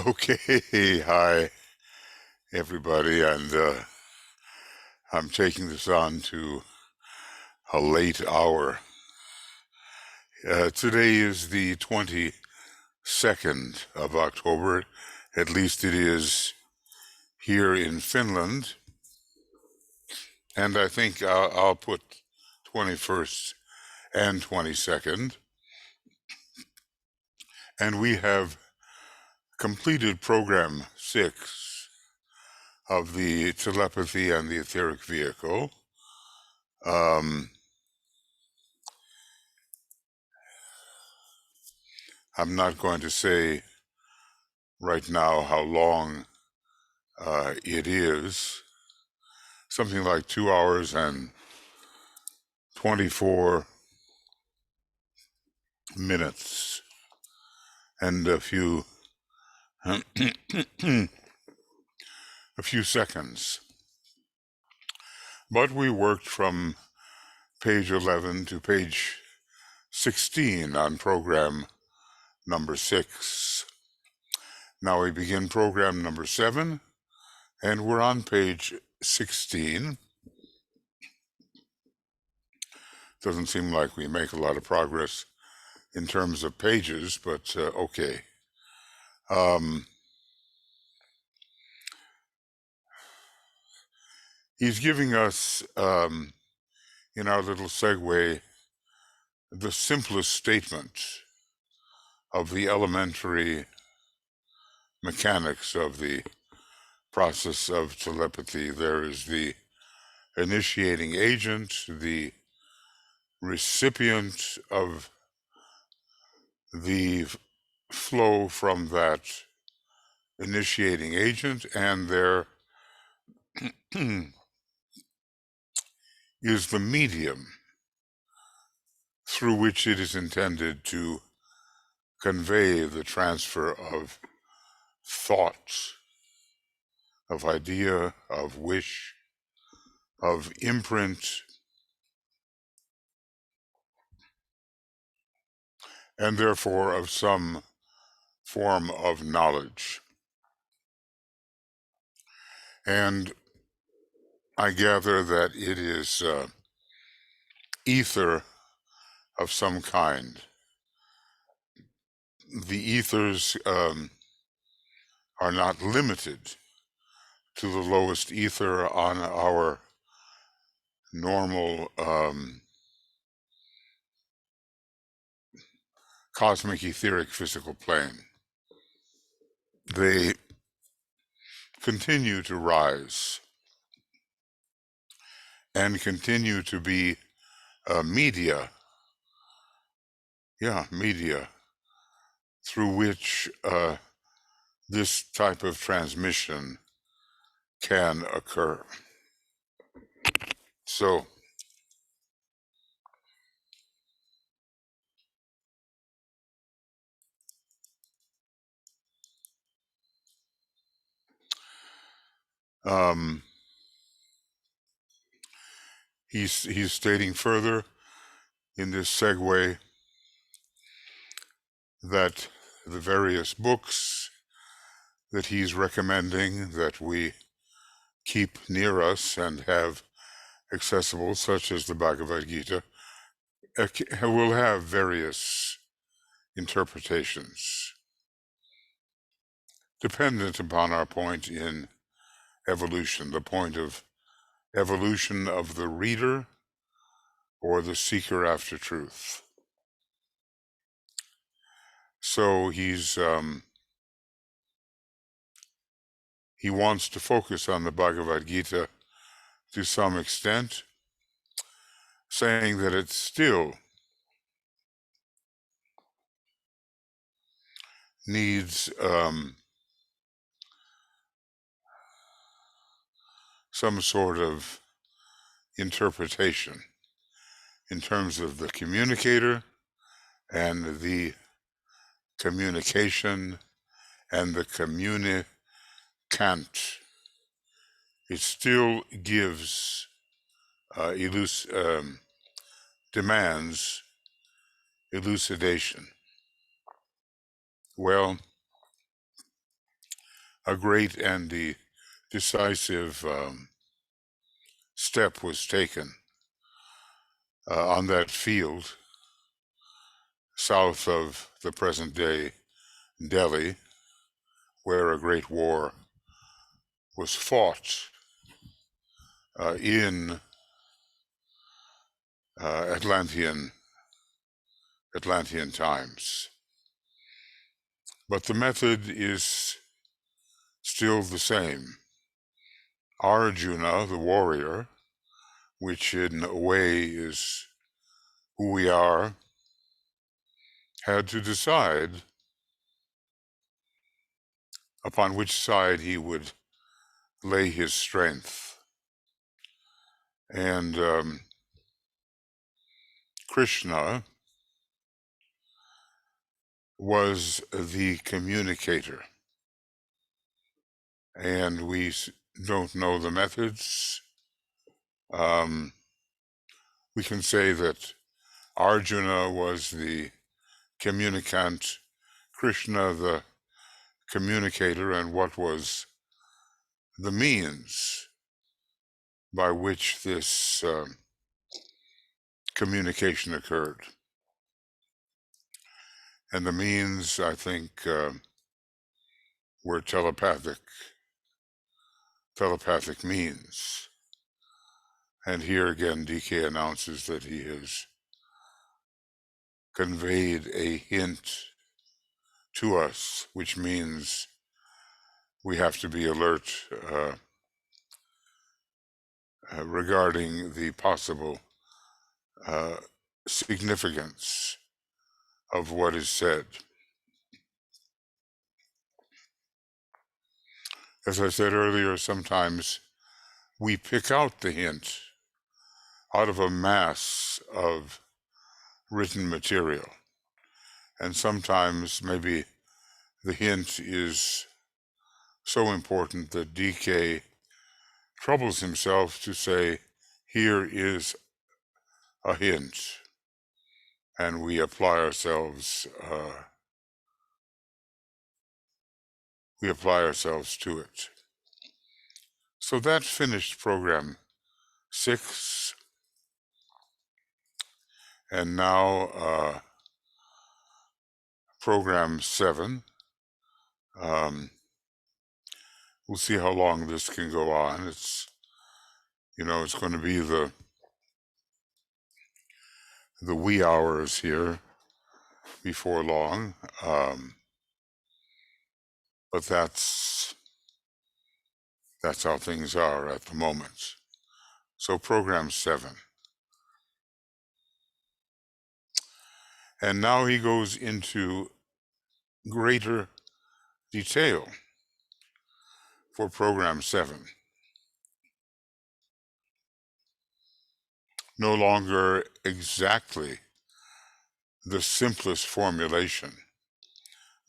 Okay, hi everybody, and I'm taking this on to a late hour. Today is the 22nd of October, at least it is here in Finland, and I think I'll put 21st and 22nd, and we have completed program 6 of the Telepathy and the Etheric Vehicle. I'm not going to say right now how long it is. Something like 2 hours and 24 minutes and a few seconds. But we worked from page 11 to page 16 on program number 6. Now we begin program number 7, and we're on page 16. Doesn't seem like we make a lot of progress in terms of pages, but okay. He's giving us, in our little segue, the simplest statement of the elementary mechanics of the process of telepathy. There is the initiating agent, the recipient of the flow from that initiating agent, and there is the medium through which it is intended to convey the transfer of thought, of idea, of wish, of imprint, and therefore of some form of knowledge. And I gather that it is ether of some kind. The ethers are not limited to the lowest ether on our normal cosmic etheric physical plane. They continue to rise and continue to be media through which this type of transmission can occur. So, he's stating further in this segue that the various books that he's recommending that we keep near us and have accessible, such as the Bhagavad Gita, will have various interpretations dependent upon our point in evolution, the point of evolution of the reader or the seeker after truth. So he wants to focus on the Bhagavad Gita to some extent, saying that it still needs some sort of interpretation in terms of the communicator and the communication and the communicant. It still gives, demands elucidation. Well, a great and decisive step was taken on that field south of the present-day Delhi, where a great war was fought in Atlantean times. But the method is still the same. Arjuna, the warrior, which in a way is who we are, had to decide upon which side he would lay his strength. And Krishna was the communicator. And we don't know the methods. We can say that Arjuna was the communicant, Krishna the communicator, and what was the means by which this communication occurred. And the means, I think, were telepathic means. And here again, DK announces that he has conveyed a hint to us, which means we have to be alert regarding the possible significance of what is said. As I said earlier, sometimes we pick out the hint out of a mass of written material. And sometimes maybe the hint is so important that DK troubles himself to say, here is a hint, and we apply ourselves to it. So that finished program 6, and now program 7. We'll see how long this can go on. It's going to be the wee hours here before long, but that's how things are at the moment. So program 7. And now he goes into greater detail for program 7. No longer exactly the simplest formulation,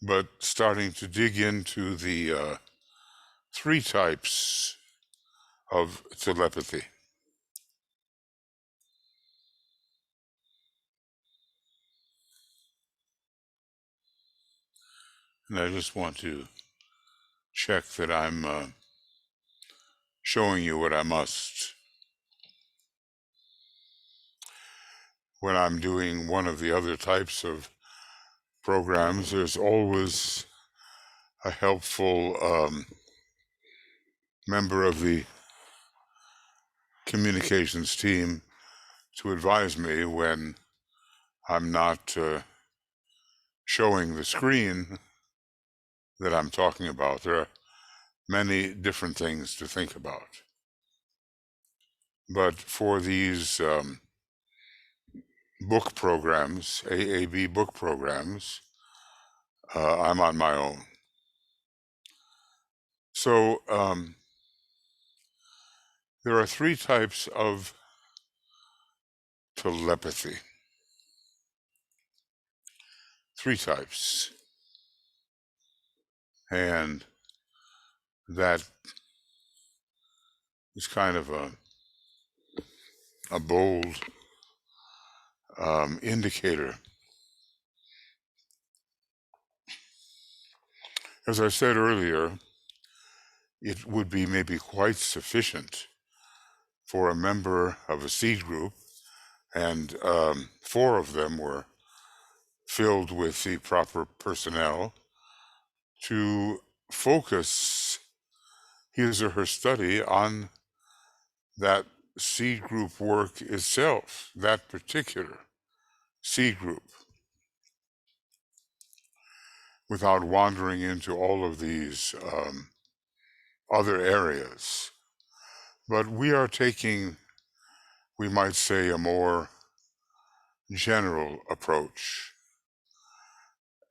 but starting to dig into the 3 types of telepathy. And I just want to check that I'm showing you what I must. When I'm doing one of the other types of programs, there's always a helpful member of the communications team to advise me when I'm not showing the screen that I'm talking about. There are many different things to think about. But for these book programs, AAB book programs, I'm on my own. So there are 3 types of telepathy. 3 types. And that is kind of a bold indicator. As I said earlier, it would be maybe quite sufficient for a member of a seed group, and 4 of them were filled with the proper personnel, to focus his or her study on that seed group work itself, that particular seed group, without wandering into all of these other areas. But we are taking, we might say, a more general approach.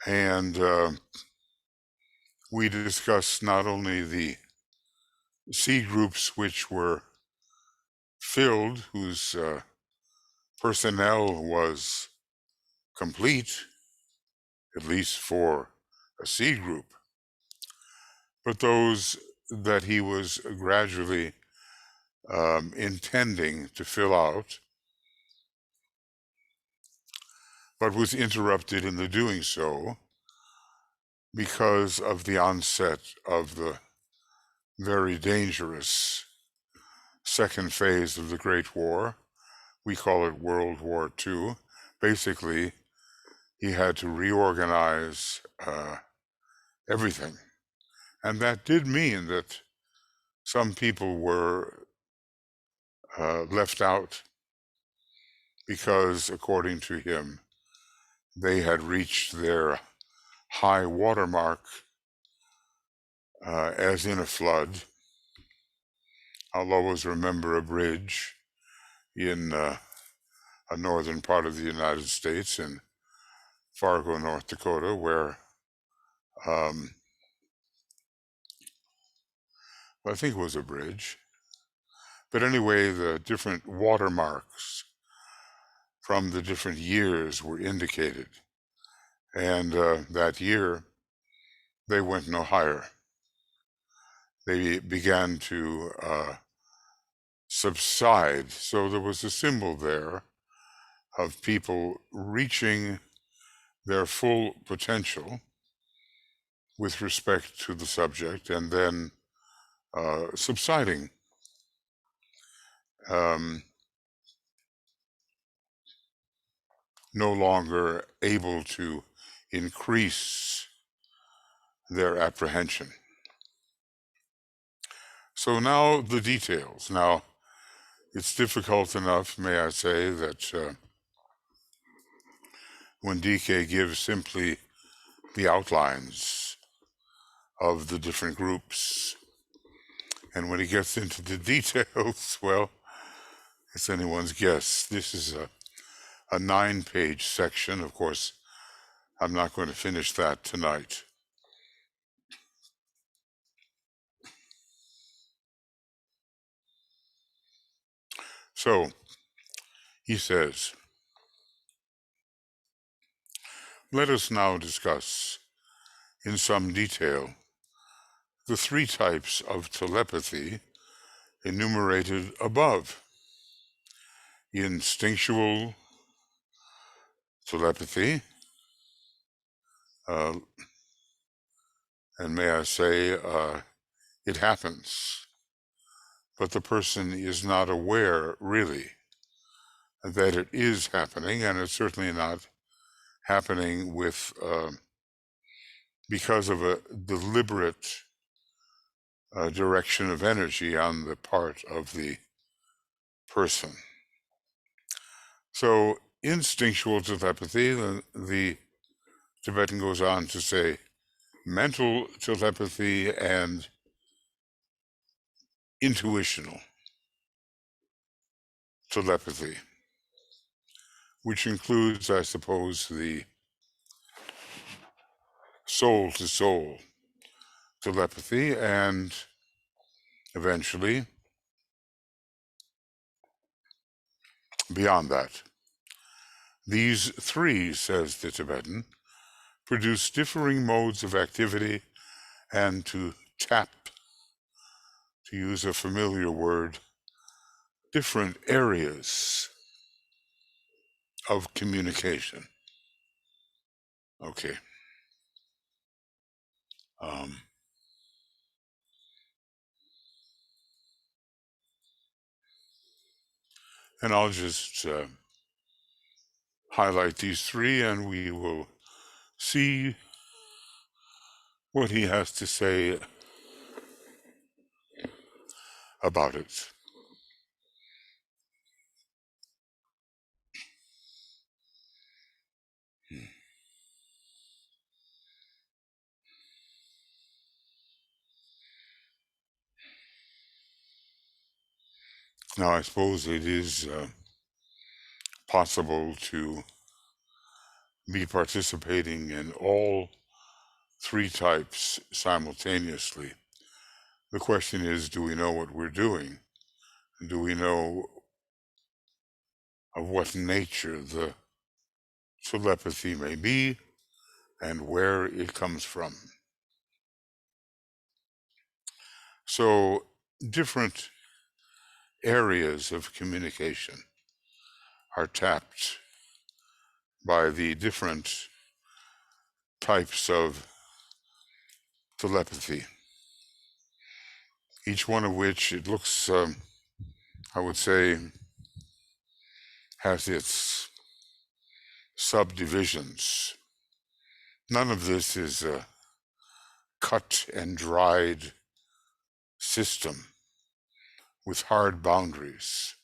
And we discuss not only the seed groups which were filled, whose personnel was complete, at least for a seed group, but those that he was gradually intending to fill out, but was interrupted in the doing so because of the onset of the very dangerous second phase of the Great War. We call it World War II. Basically, he had to reorganize everything. And that did mean that some people were left out because, according to him, they had reached their high water mark, as in a flood. I'll always remember a bridge in a northern part of the United States, in Fargo, North Dakota, where I think it was a bridge. But anyway, the different watermarks from the different years were indicated. And that year, they went no higher. They began to subside. So there was a symbol there of people reaching their full potential with respect to the subject, and then subsiding. No longer able to increase their apprehension. So now the details. Now, it's difficult enough, may I say, that when DK gives simply the outlines of the different groups, and when he gets into the details, well, it's anyone's guess. This is a 9-page section. Of course, I'm not going to finish that tonight. So, he says, let us now discuss in some detail the 3 types of telepathy enumerated above: instinctual telepathy, and may I say, it happens, but the person is not aware, really, that it is happening, and it's certainly not happening with because of a deliberate direction of energy on the part of the person. So, instinctual telepathy, the Tibetan goes on to say, mental telepathy and intuitional telepathy, which includes, I suppose, the soul-to-soul telepathy, and eventually beyond that. These 3, says the Tibetan, produce differing modes of activity and to tap, to use a familiar word, different areas of communication. Okay. And I'll just highlight these three, and we will see what he has to say about it. Now, I suppose it is possible to be participating in all three types simultaneously. The question is, do we know what we're doing? Do we know of what nature the telepathy may be and where it comes from? So, different areas of communication are tapped by the different types of telepathy, each one of which it looks, I would say, has its subdivisions. None of this is a cut and dried system with hard boundaries.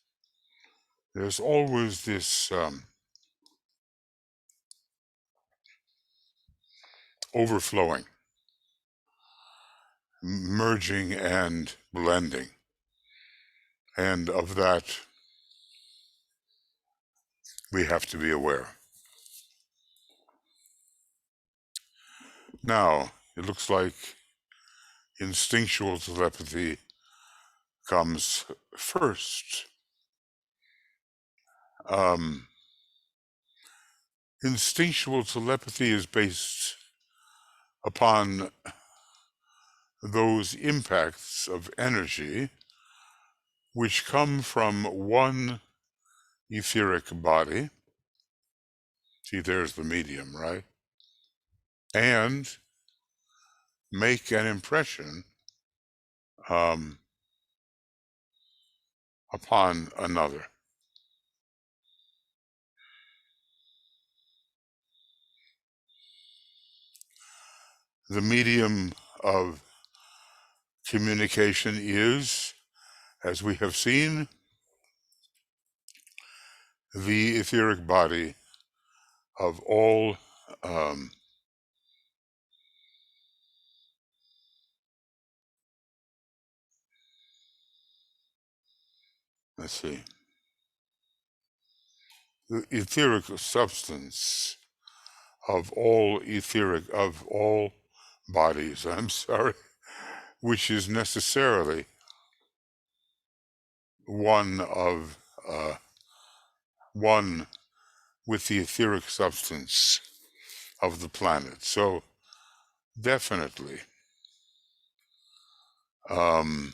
There's always this overflowing, merging and blending. And of that, we have to be aware. Now, it looks like instinctual telepathy comes first. Instinctual telepathy is based upon those impacts of energy which come from one etheric body. See, there's the medium, right? And make an impression upon another. The medium of communication is, as we have seen, the etheric body of all let's see, the etheric substance of all bodies, I'm sorry, which is necessarily one with the etheric substance of the planet. So definitely, the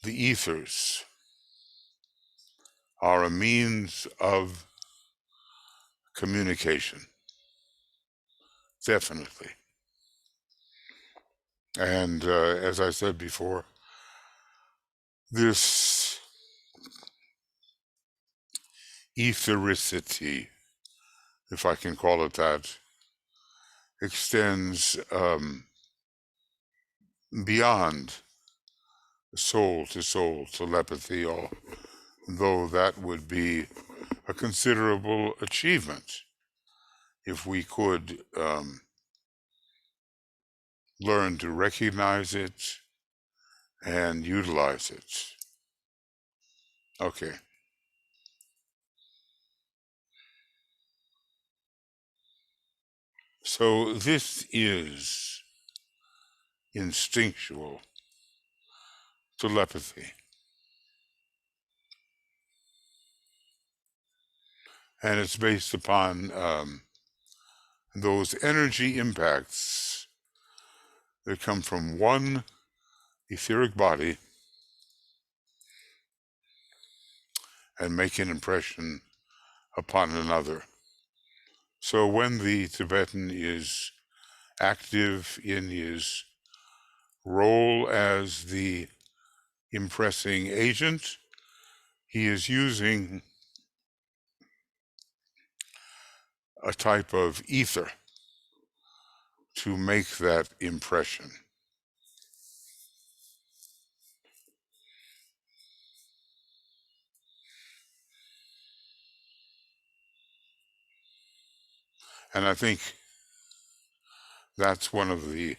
ethers are a means of communication. Definitely. And as I said before, this ethericity, if I can call it that, extends beyond soul to soul telepathy, although that would be a considerable achievement if we could learn to recognize it and utilize it. Okay. So this is instinctual telepathy. And it's based upon those energy impacts that come from one etheric body and make an impression upon another. So when the Tibetan is active in his role as the impressing agent. He is using a type of ether to make that impression. And I think that's one of the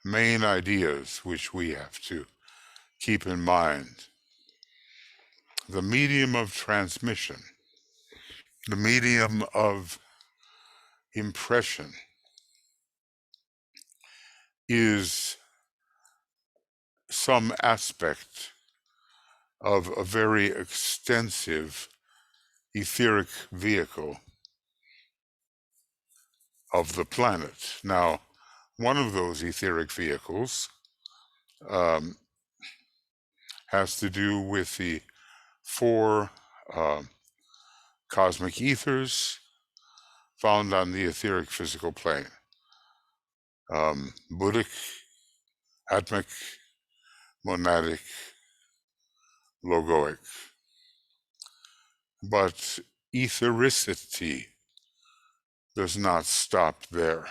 main ideas which we have to keep in mind. The medium of transmission, the medium of impression, is some aspect of a very extensive etheric vehicle of the planet. Now, one of those etheric vehicles has to do with the four cosmic ethers found on the etheric physical plane. Buddhic, atmic, monadic, logoic. But ethericity does not stop there.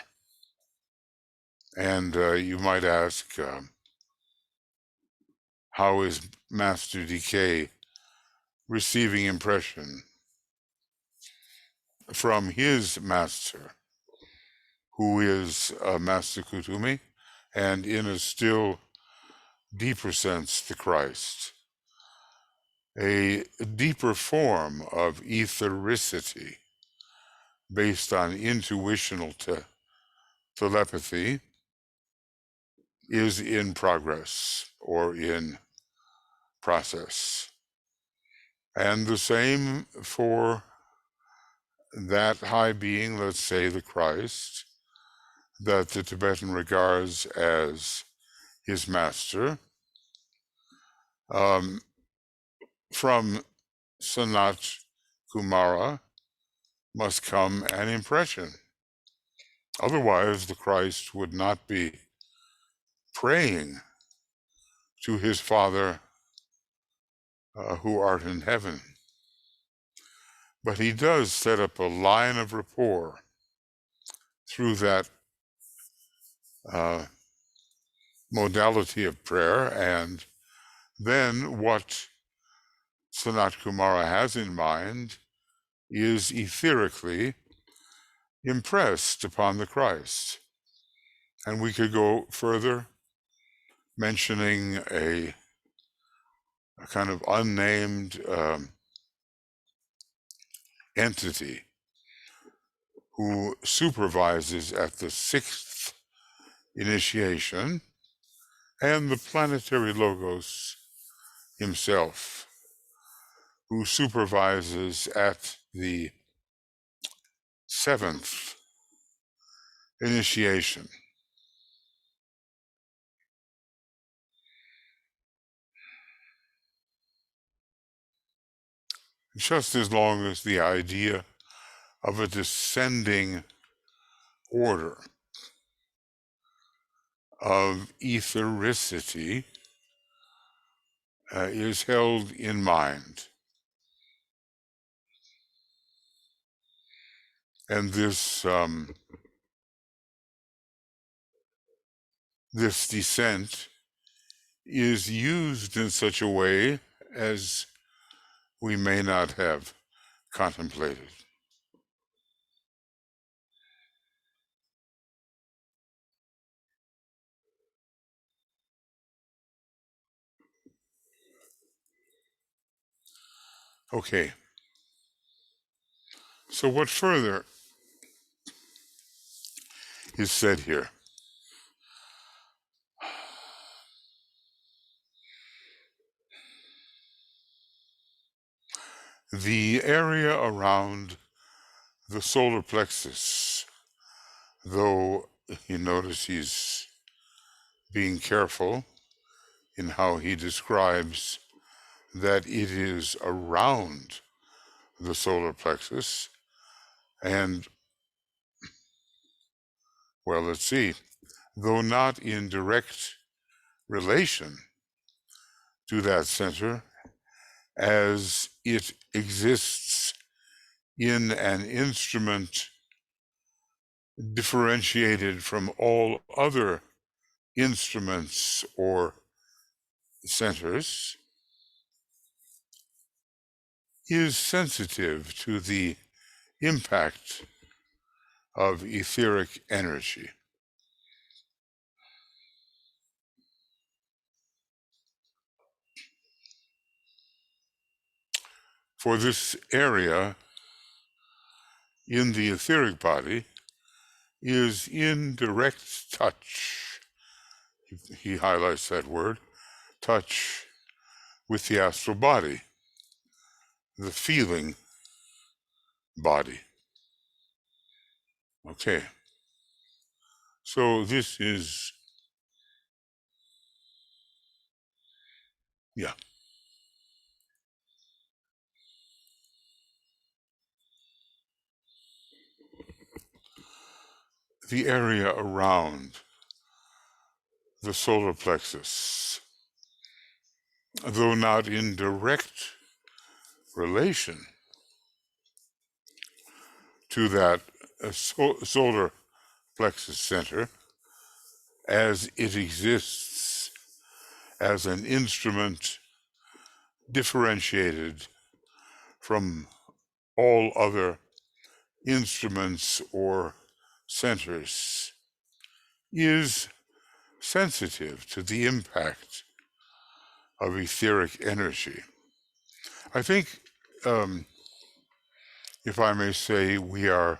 And you might ask, how is Master Decay receiving impression from his master, who is Master Kutumi, and in a still deeper sense, the Christ? A deeper form of ethericity based on intuitional telepathy is in progress or in process. And the same for that high being, let's say the Christ, that the Tibetan regards as his master. From Sanat Kumara must come an impression. Otherwise, the Christ would not be praying to his Father who art in heaven. But he does set up a line of rapport through that modality of prayer, and then what Sanat Kumara has in mind is etherically impressed upon the Christ. And we could go further, mentioning a kind of unnamed entity who supervises at the sixth initiation, and the planetary Logos himself, who supervises at the seventh initiation. Just as long as the idea of a descending order of ethericity is held in mind. And this descent is used in such a way as we may not have contemplated. Okay. So what further is said here? The area around the solar plexus, though you notice he's being careful in how he describes that it is around the solar plexus, and, well, let's see, though not in direct relation to that center as it exists in an instrument differentiated from all other instruments or centers, is sensitive to the impact of etheric energy. For this area in the etheric body is in direct touch. He highlights that word, touch, with the astral body, the feeling body. Okay. So this is, yeah. The area around the solar plexus, though not in direct relation to that solar plexus center, as it exists as an instrument differentiated from all other instruments or centers, is sensitive to the impact of etheric energy. I think, if I may say, we are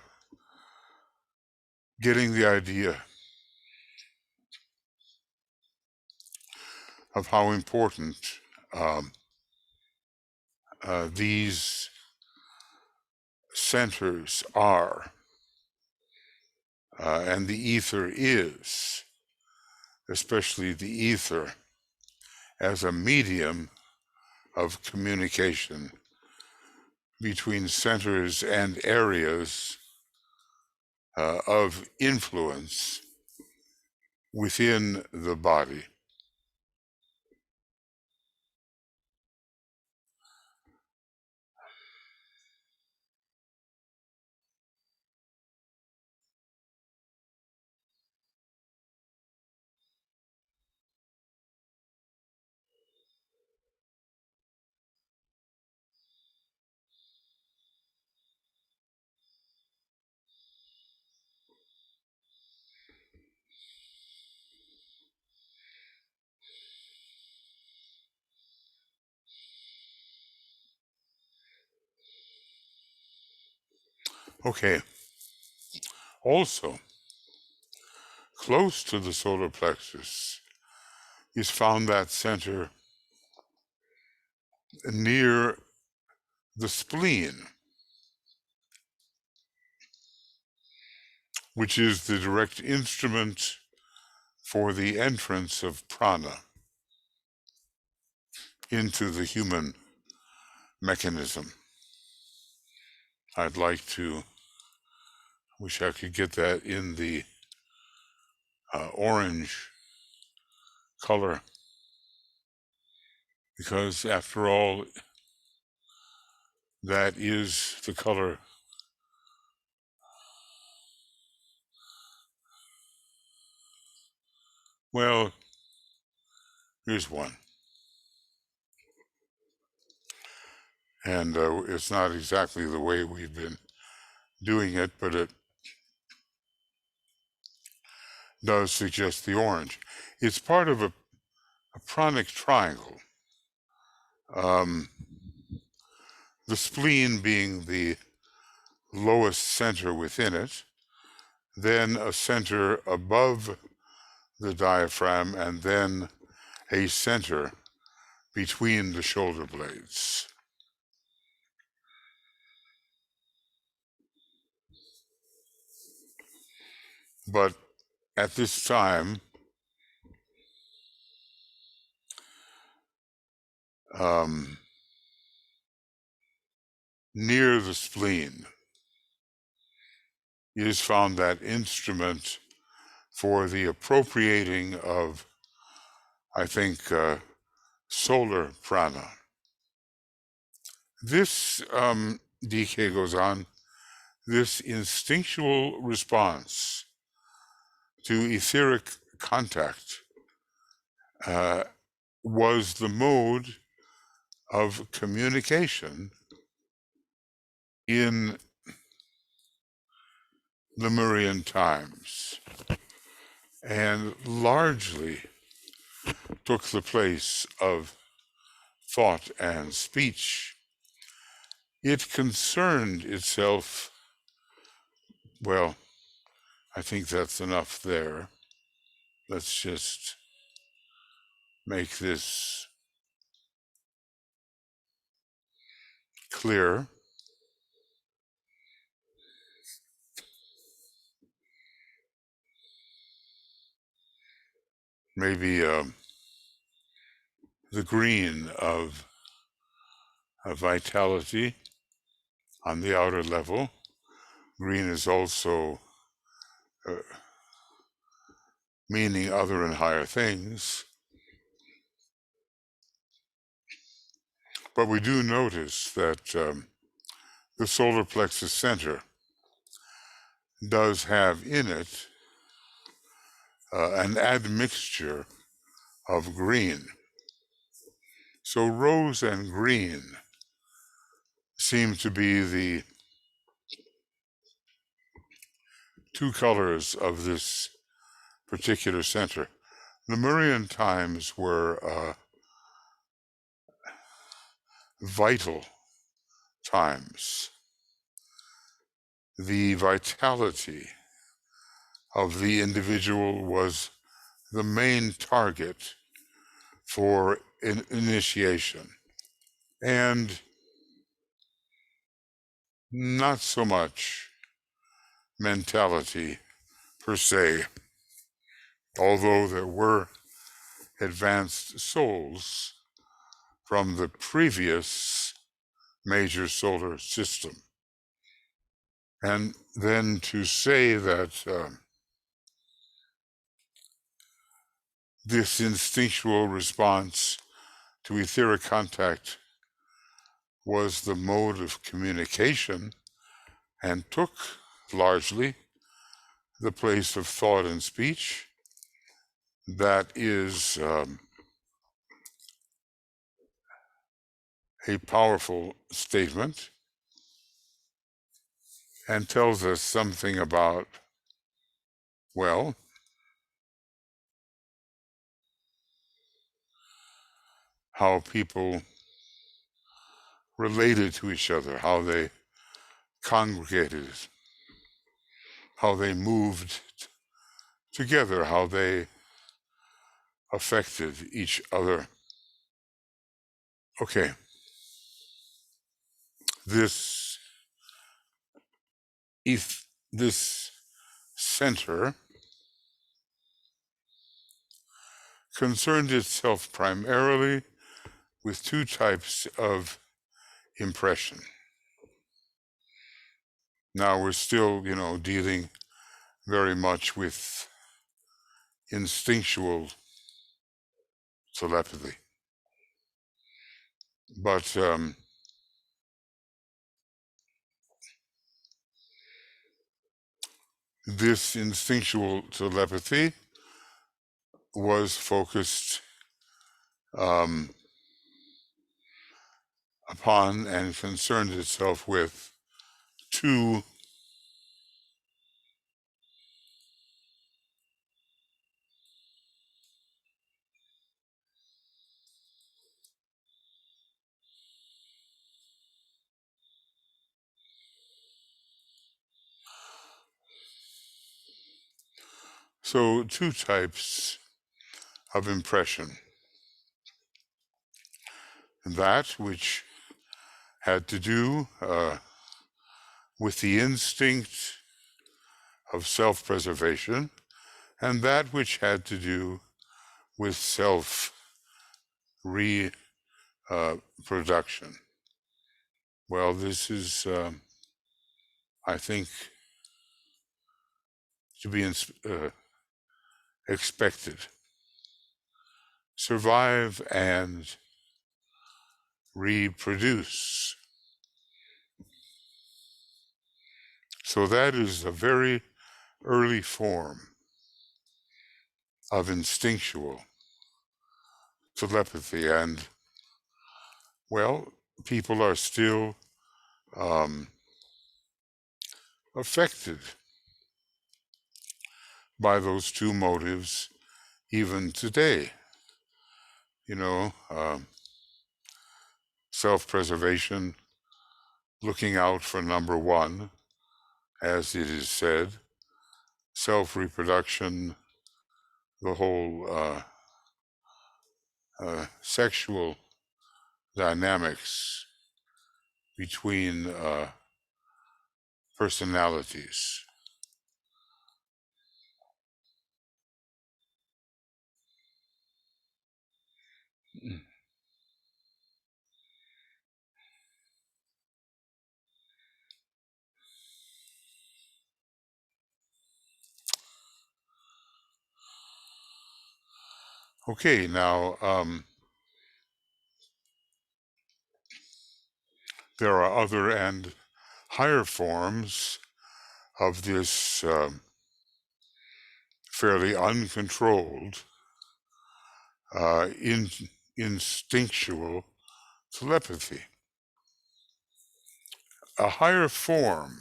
getting the idea of how important these centers are, and the ether is, especially the ether as a medium of communication between centers and areas of influence within the body. Okay. Also, close to the solar plexus is found that center near the spleen, which is the direct instrument for the entrance of prana into the human mechanism. I'd like to, wish I could get that in the orange color, because after all, that is the color well, here's one. And it's not exactly the way we've been doing it, but it does suggest the orange. It's part of a pranic triangle. The spleen being the lowest center within it, then a center above the diaphragm, and then a center between the shoulder blades. But at this time, near the spleen is found that instrument for the appropriating of, I think, solar prana. This, DK goes on, this instinctual response to etheric contact was the mode of communication in Lemurian times, and largely took the place of thought and speech. It concerned itself, well, I think that's enough there. Let's just make this clear. Maybe the green of vitality on the outer level. Green is also meaning other and higher things. But we do notice that the solar plexus center does have in it an admixture of green. So rose and green seem to be the two colors of this particular center. Lemurian times were vital times. The vitality of the individual was the main target for initiation, and not so much mentality per se, although there were advanced souls from the previous major solar system. And then to say that this instinctual response to etheric contact was the mode of communication and took largely the place of thought and speech, that is a powerful statement and tells us something about, well, how people related to each other, how they congregated, how they moved together, how they affected each other. Okay, this center concerned itself primarily with two types of impression. Now we're still, dealing very much with instinctual telepathy. But this instinctual telepathy was focused upon and concerned itself with two types of impression. That which had to do with the instinct of self-preservation, and that which had to do with self-reproduction. Well, this is, I think, to be expected. Survive and reproduce. So that is a very early form of instinctual telepathy. And, well, people are still affected by those two motives even today. You know, self-preservation, looking out for number one, as it is said, self-reproduction, the whole sexual dynamics between personalities. Okay, now there are other and higher forms of this fairly uncontrolled instinctual telepathy. A higher form,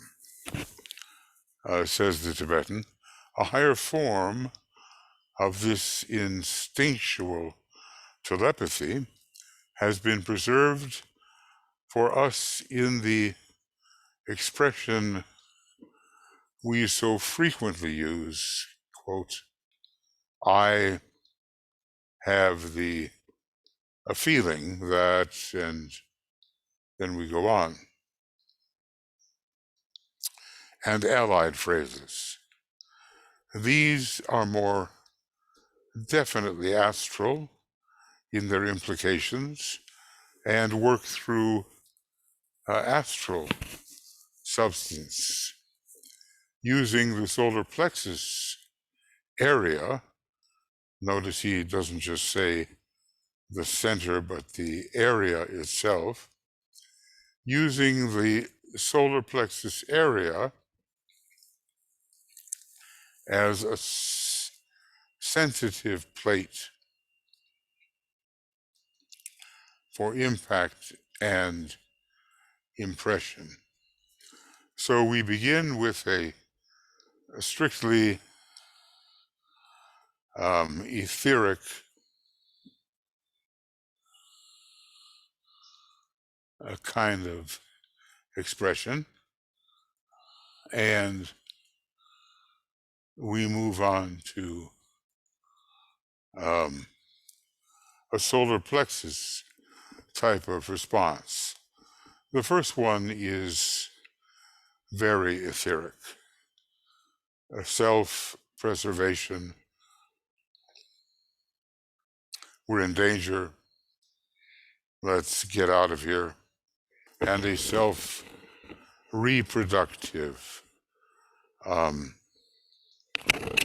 says the Tibetan, a higher form of this instinctual telepathy has been preserved for us in the expression we so frequently use, quote, I have a feeling that, and then we go on. And allied phrases. These are more definitely astral in their implications and work through astral substance using the solar plexus area. Notice he doesn't just say the center, but the area itself, using the solar plexus area as a sensitive plate for impact and impression. So we begin with a strictly etheric kind of expression, and we move on to a solar plexus type of response. The first one is very etheric, a self-preservation. We're in danger. Let's get out of here. And a self-reproductive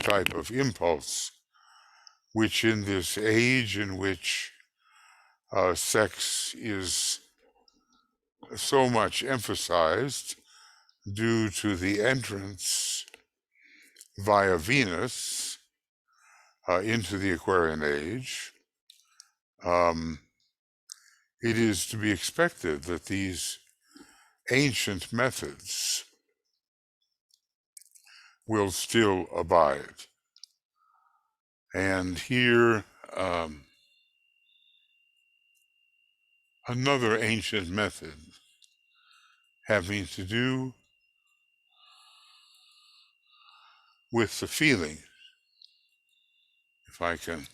type of impulse, which in this age in which sex is so much emphasized due to the entrance via Venus into the Aquarian age, it is to be expected that these ancient methods will still abide. And here, another ancient method having to do with the feeling, if I can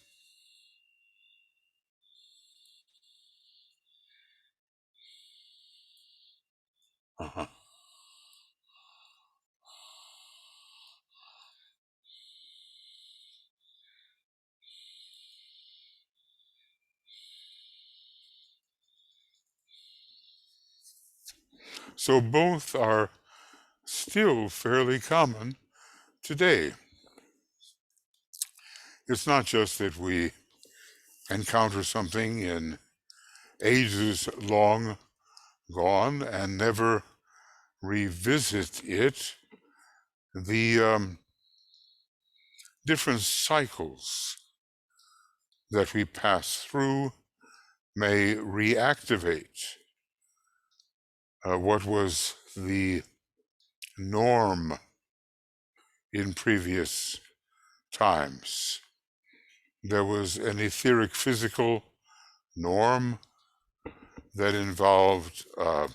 So both are still fairly common today. It's not just that we encounter something in ages long gone and never revisit it, the different cycles that we pass through may reactivate what was the norm in previous times. There was an etheric physical norm that involved, and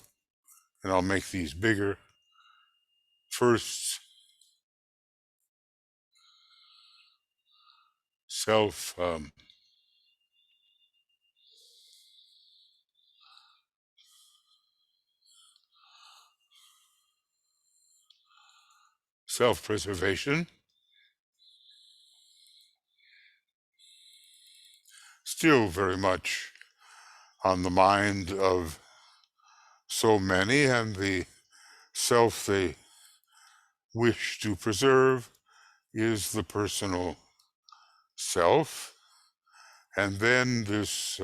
I'll make these bigger, first self-preservation, still very much on the mind of so many, and the self they wish to preserve is the personal self. And then this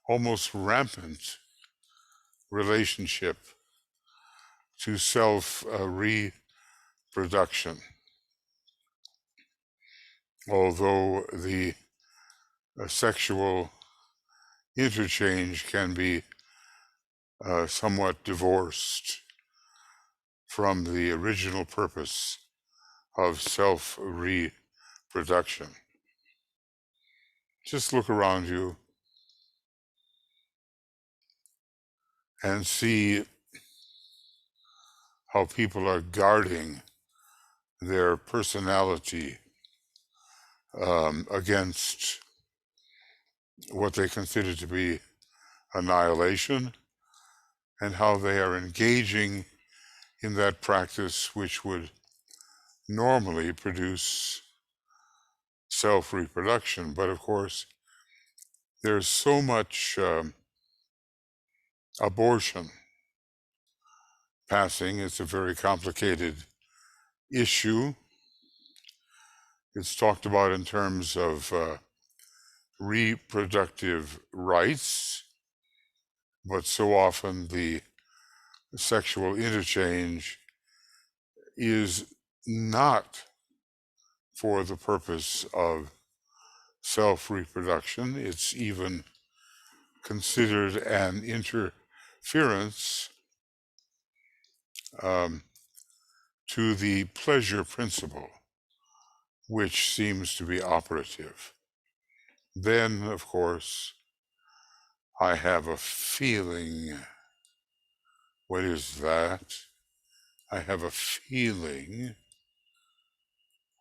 almost rampant relationship to self reproduction. Although the sexual interchange can be somewhat divorced from the original purpose of self reproduction. Just look around you and see how people are guarding their personality against what they consider to be annihilation, and how they are engaging in that practice which would normally produce self-reproduction. But of course, there's so much abortion passing. It's a very complicated issue. It's talked about in terms of reproductive rights, but so often the sexual interchange is not for the purpose of self-reproduction. It's even considered an interference to the pleasure principle, which seems to be operative. Then, of course, I have a feeling. What is that? I have a feeling.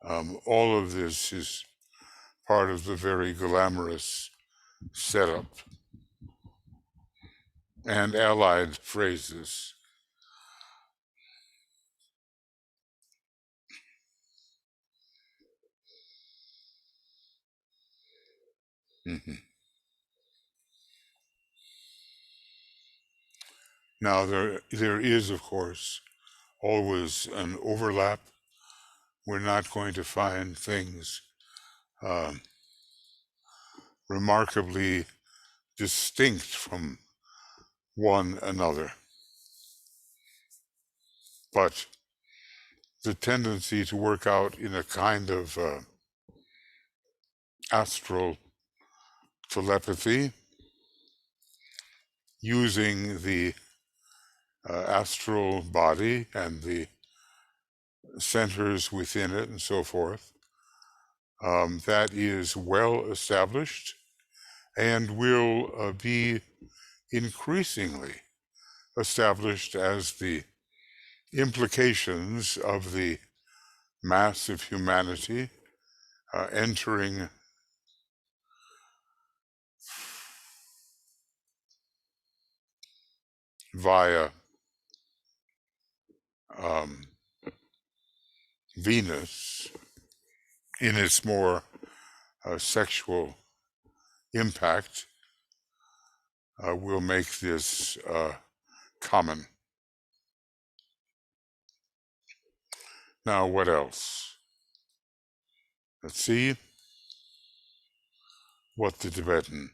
All of this is part of the very glamorous setup and allied phrases. Mm-hmm. Now, there is, of course, always an overlap. We're not going to find things remarkably distinct from one another. But the tendency to work out in a kind of astral telepathy, using the astral body and the centers within it and so forth, that is well established and will be increasingly established as the implications of the mass of humanity entering via Venus in its more sexual impact will make this common. Now, what else? Let's see what the Tibetan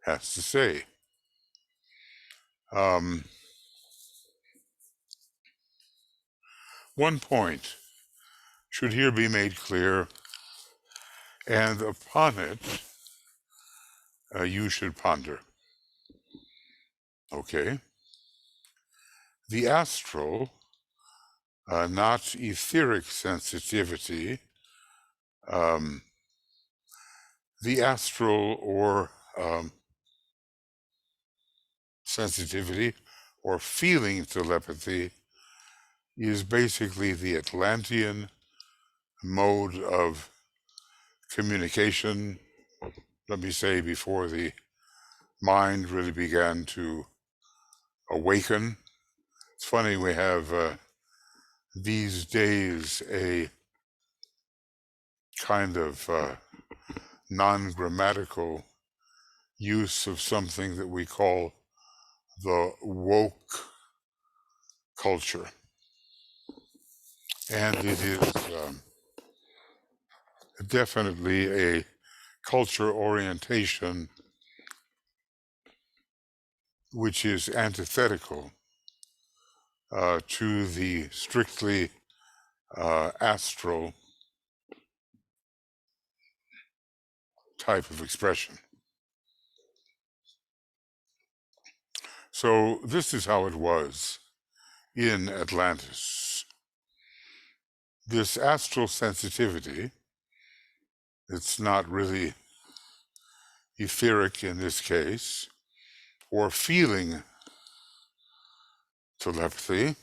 has to say. One point should here be made clear, and upon it you should ponder. Okay? The astral, not etheric sensitivity, the astral or sensitivity or feeling telepathy is basically the Atlantean mode of communication, let me say, before the mind really began to awaken. It's funny, we have these days a kind of non-grammatical use of something that we call the woke culture. And it is definitely a culture orientation which is antithetical to the strictly astral type of expression. So this is how it was in Atlantis. This astral sensitivity, it's not really etheric in this case, or feeling telepathy,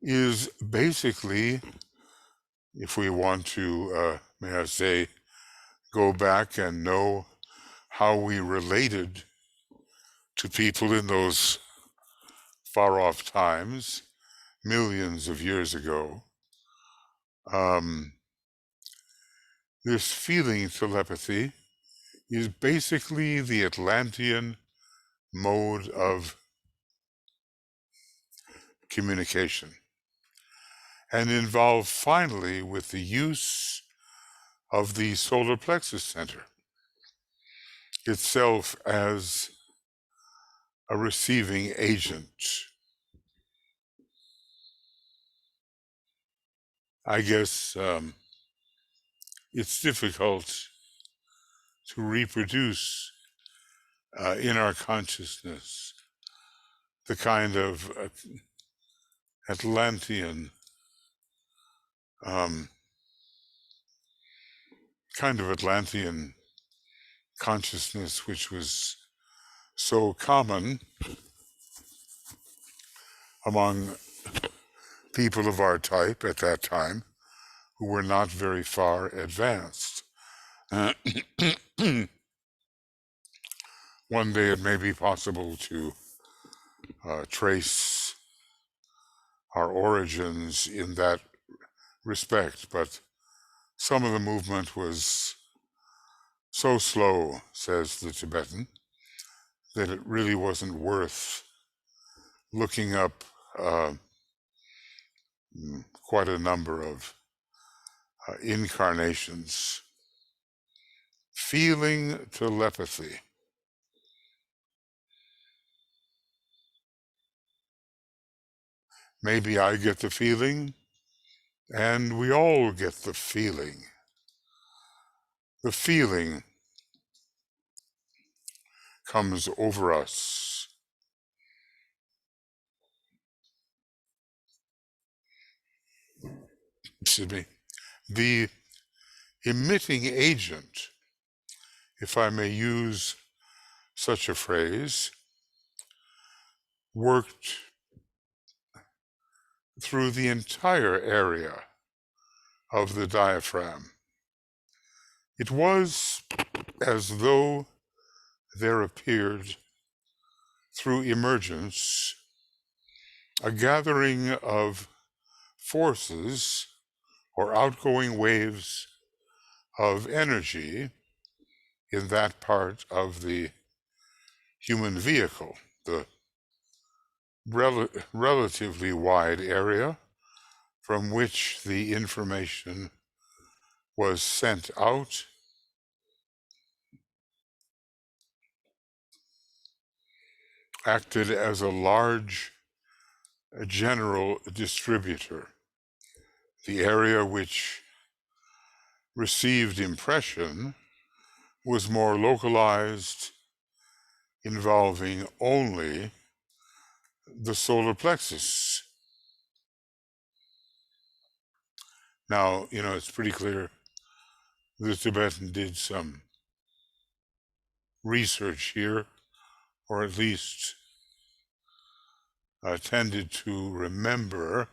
is basically, if we want to, may I say, go back and know how we related to people in those far-off times, millions of years ago, this feeling telepathy is basically the Atlantean mode of communication, and involved finally with the use of the solar plexus center itself as a receiving agent. I guess it's difficult to reproduce in our consciousness the kind of Atlantean consciousness which was so common among people of our type at that time who were not very far advanced. One day it may be possible to trace our origins in that respect, but some of the movement was so slow, says the Tibetan, that it really wasn't worth looking up quite a number of incarnations. Feeling telepathy. Maybe I get the feeling, and we all get the feeling. The feeling comes over us. Excuse me. The emitting agent, if I may use such a phrase, worked through the entire area of the diaphragm. It was as though there appeared, through emergence, a gathering of forces or outgoing waves of energy in that part of the human vehicle, the relatively wide area from which the information was sent out acted as a large general distributor. The area which received impression was more localized, involving only the solar plexus. Now, it's pretty clear the Tibetan did some research here, or at least tended to remember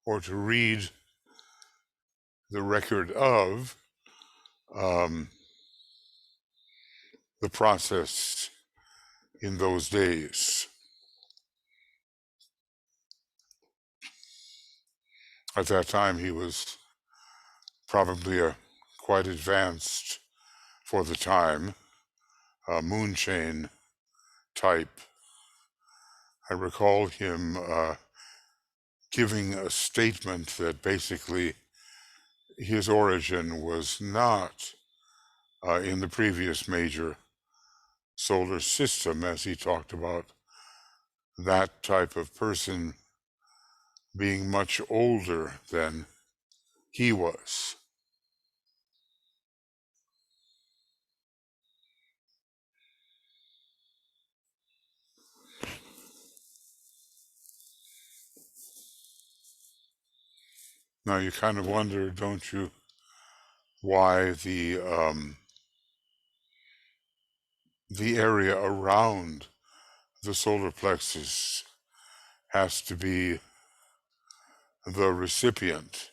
or to read the record of the process in those days. At that time, he was probably a quite advanced, for the time, moonchain type. I recall him giving a statement that basically his origin was not in the previous major solar system, as he talked about that type of person being much older than he was. Now you kind of wonder, don't you, why the area around the solar plexus has to be the recipient,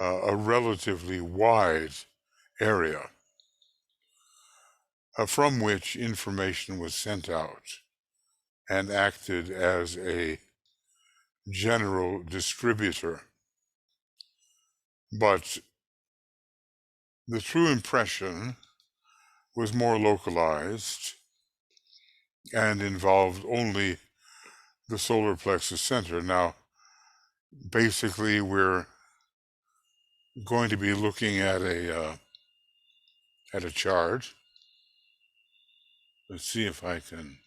a relatively wide area from which information was sent out and acted as a general distributor. But the true impression was more localized and involved only the solar plexus center. Now, basically, we're going to be looking at a chart. Let's see if I can.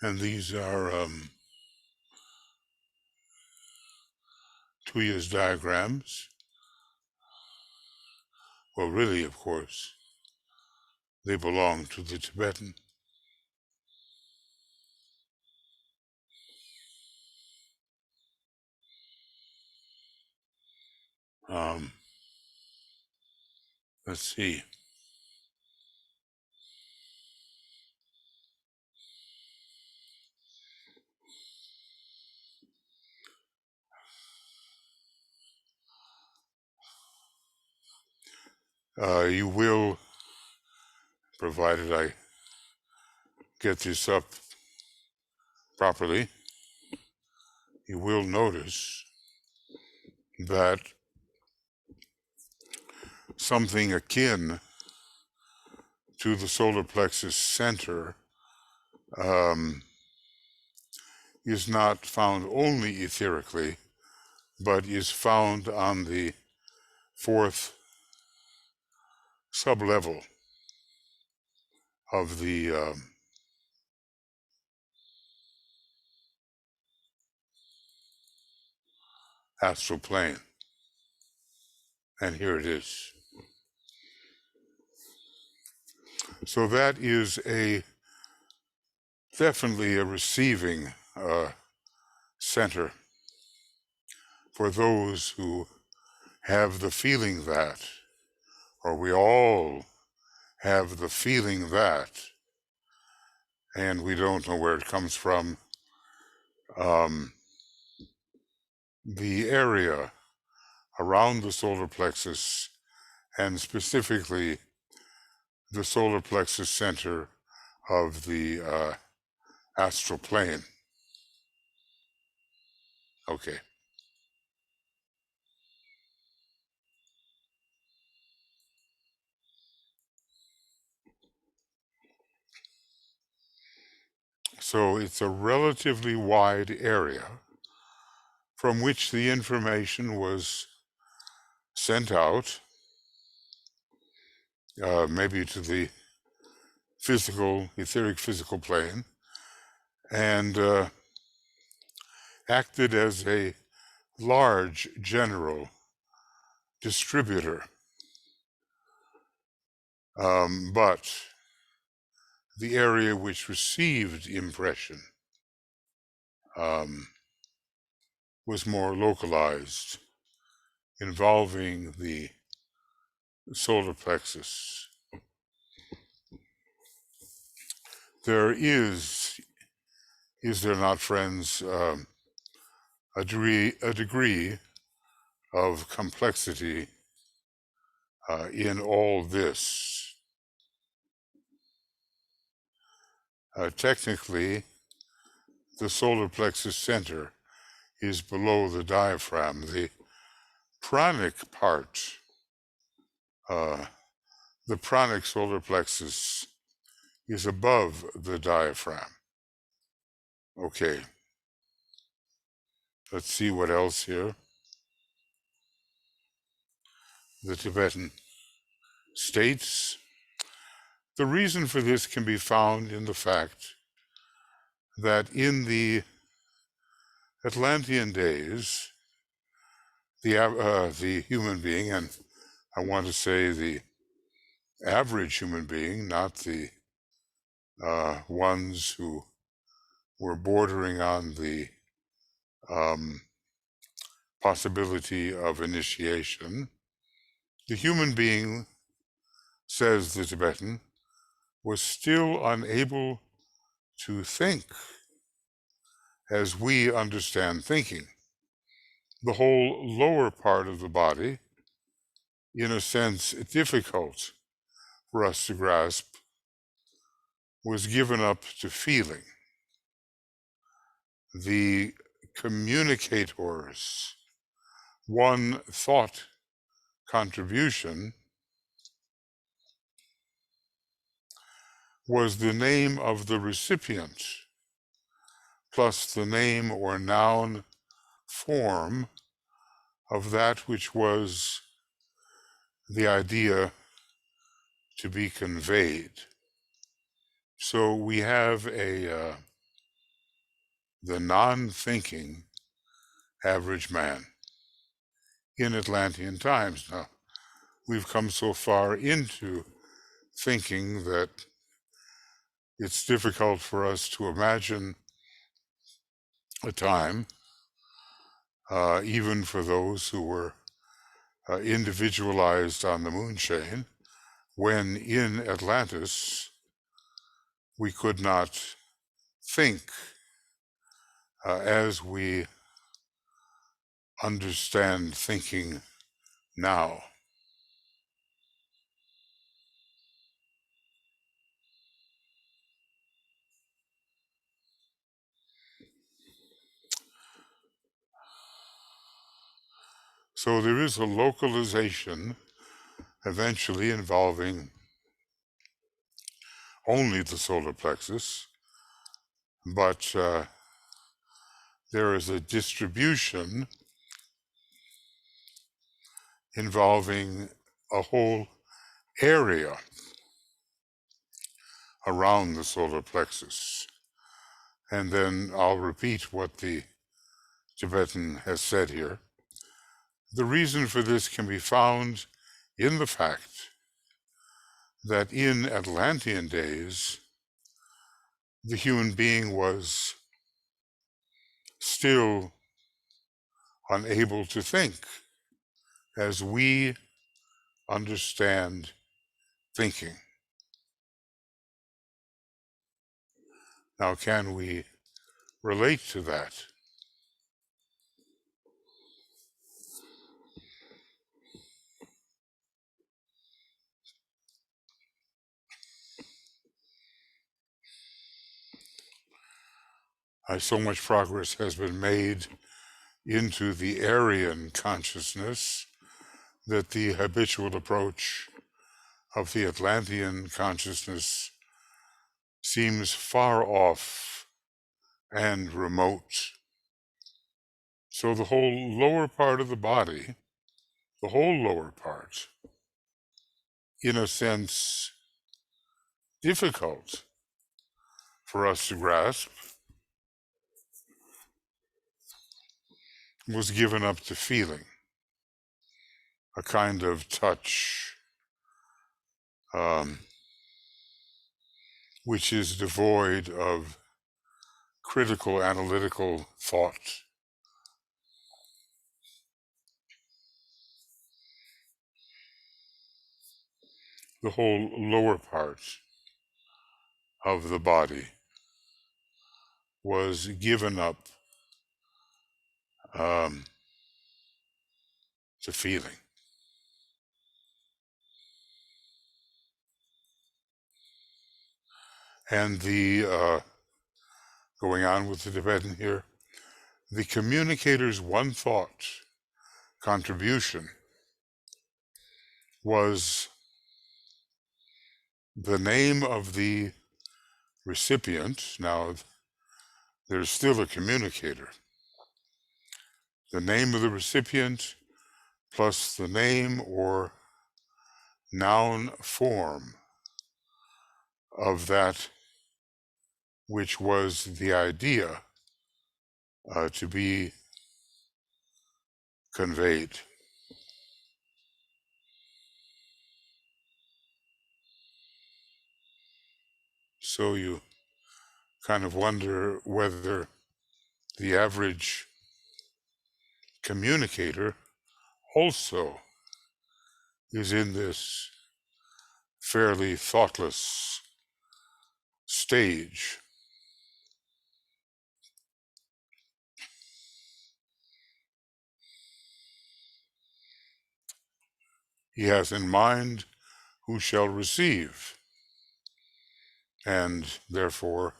And these are Tuya's diagrams. Well, really, of course, they belong to the Tibetan. Let's see. You will, provided I get this up properly, you will notice that something akin to the solar plexus center is not found only etherically, but is found on the fourth sublevel of the astral plane. And here it is. So that is definitely a receiving center for those who have the feeling that, or we all have the feeling that, and we don't know where it comes from, the area around the solar plexus, and specifically the solar plexus center of the astral plane. Okay. So it's a relatively wide area from which the information was sent out, maybe to the etheric physical plane, and acted as a large general distributor. But the area which received impression um, was more localized, involving the solar plexus. There is there not, friends, a degree of complexity in all this? Technically, the solar plexus center is below the diaphragm. The pranic part, the pranic solar plexus, is above the diaphragm. Okay, let's see what else here. The Tibetan states, the reason for this can be found in the fact that in the Atlantean days, the human being, and I want to say the average human being, not the ones who were bordering on the possibility of initiation, the human being, says the Tibetan, was still unable to think as we understand thinking. The whole lower part of the body, in a sense difficult for us to grasp, was given up to feeling. The communicators, one thought contribution, was the name of the recipient plus the name or noun form of that which was the idea to be conveyed. So we have the non-thinking average man in Atlantean times. Now, we've come so far into thinking that it's difficult for us to imagine a time, even for those who were individualized on the moon chain, when in Atlantis we could not think as we understand thinking now. So there is a localization eventually involving only the solar plexus, but there is a distribution involving a whole area around the solar plexus. And then I'll repeat what the Tibetan has said here. The reason for this can be found in the fact that in Atlantean days, the human being was still unable to think as we understand thinking. Now, can we relate to that? So much progress has been made into the Aryan consciousness that the habitual approach of the Atlantean consciousness seems far off and remote. So the whole lower part of the body, the whole lower part, in a sense, difficult for us to grasp, was given up to feeling, a kind of touch, which is devoid of critical analytical thought. The whole lower part of the body was given up to feeling. And the, going on with the Tibetan here, the communicator's one thought contribution was the name of the recipient. Now, there's still a communicator. The name of the recipient plus the name or noun form of that which was the idea to be conveyed. So you kind of wonder whether the average communicator also is in this fairly thoughtless stage. He has in mind who shall receive, and therefore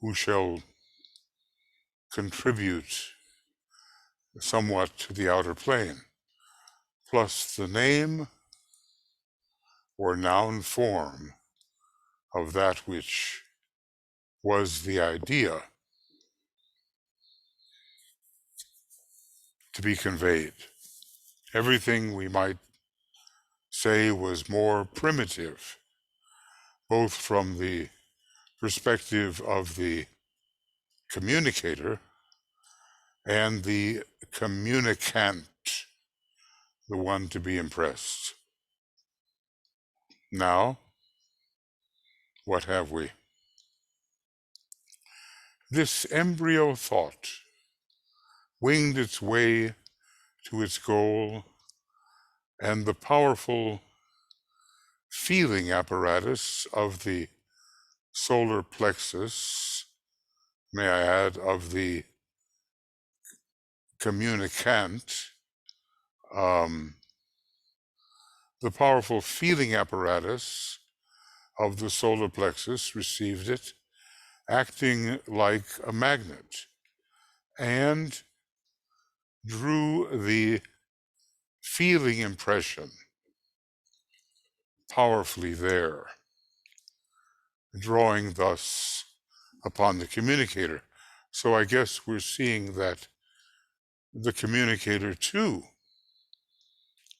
who shall contribute somewhat to the outer plane, plus the name or noun form of that which was the idea to be conveyed. Everything we might say was more primitive, both from the perspective of the communicator and the communicant, the one to be impressed. Now, what have we? This embryo thought winged its way to its goal, and the powerful feeling apparatus of the solar plexus, may I add, of the communicant, the powerful feeling apparatus of the solar plexus received it, acting like a magnet, and drew the feeling impression powerfully there, drawing thus upon the communicator. So I guess we're seeing that the communicator too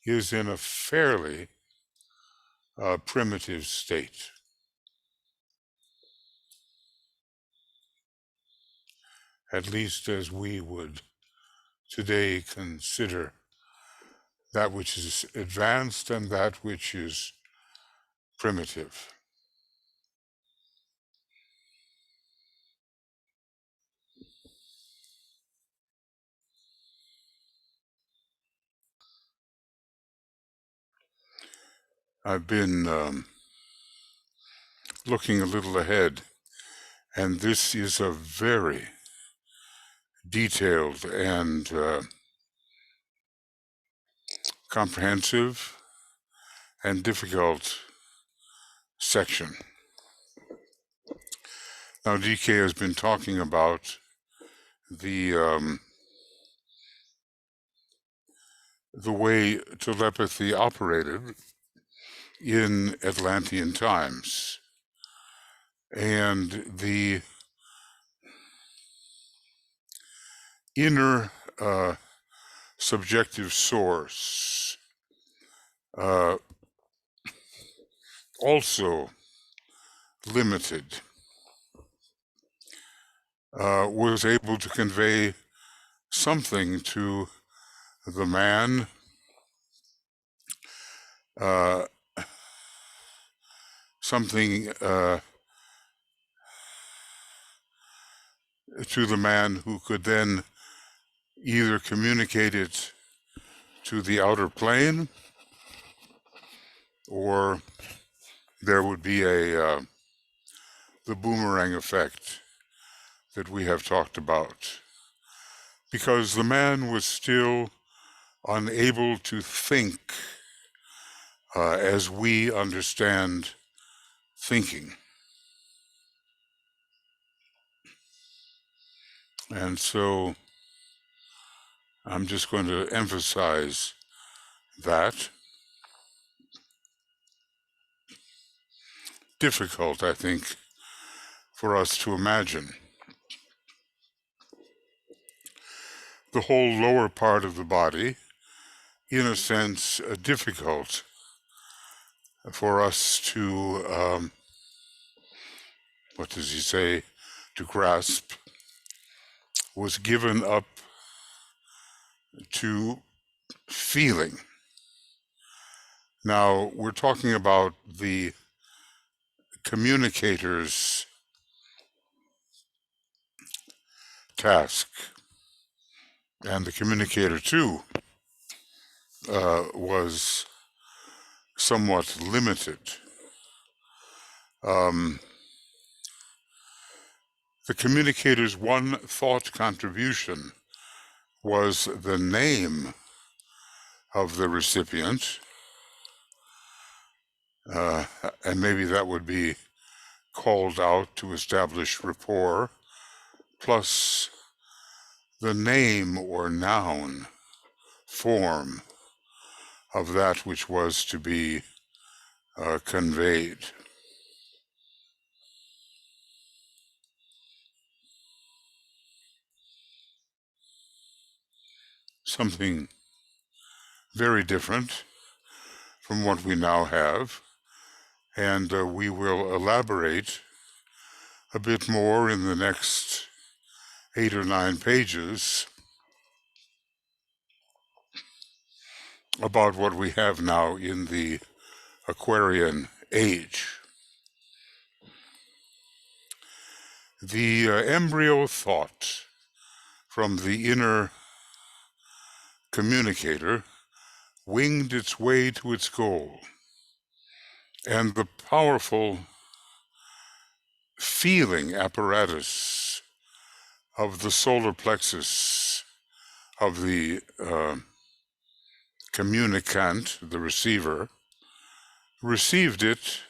is in a fairly primitive state. At least as we would today consider that which is advanced and that which is primitive. I've been looking a little ahead, and this is a very detailed and comprehensive and difficult section. Now, DK has been talking about the the way telepathy operated in Atlantean times. And the inner subjective source also limited, was able to convey something to the man, something to the man who could then either communicate it to the outer plane, or there would be the boomerang effect that we have talked about, because the man was still unable to think as we understand thinking. And so I'm just going to emphasize that. Difficult, I think, for us to imagine. The whole lower part of the body, in a sense, difficult for us to, what does he say, to grasp, was given up to feeling. Now, we're talking about the communicator's task, and the communicator, too, was somewhat limited. The communicator's one thought contribution was the name of the recipient, and maybe that would be called out to establish rapport, plus the name or noun form of that which was to be conveyed. Something very different from what we now have, and we will elaborate a bit more in the next 8 or 9 pages about what we have now in the Aquarian age. The embryo thought from the inner communicator winged its way to its goal, and the powerful feeling apparatus of the solar plexus of the communicant, the receiver, received it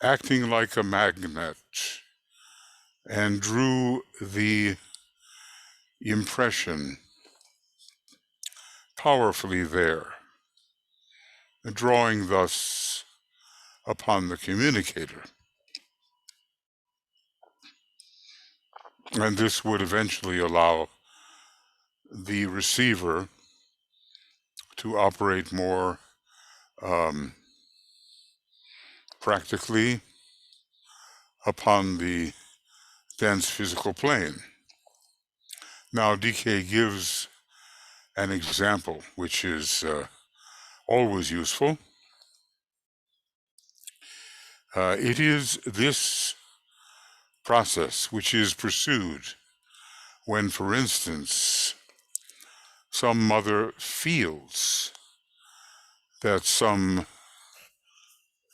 acting like a magnet and drew the impression powerfully there, drawing thus upon the communicator. And this would eventually allow the receiver to operate more practically upon the dense physical plane. Now, DK gives an example which is always useful. It is this process which is pursued when, for instance, some mother feels that some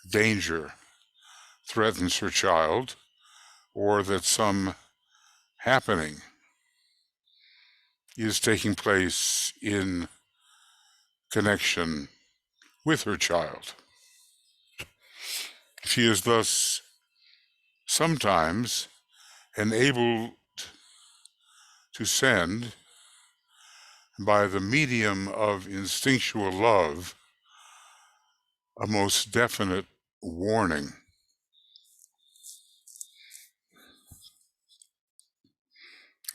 danger threatens her child, or that some happening is taking place in connection with her child. She is thus sometimes enabled to send by the medium of instinctual love, a most definite warning.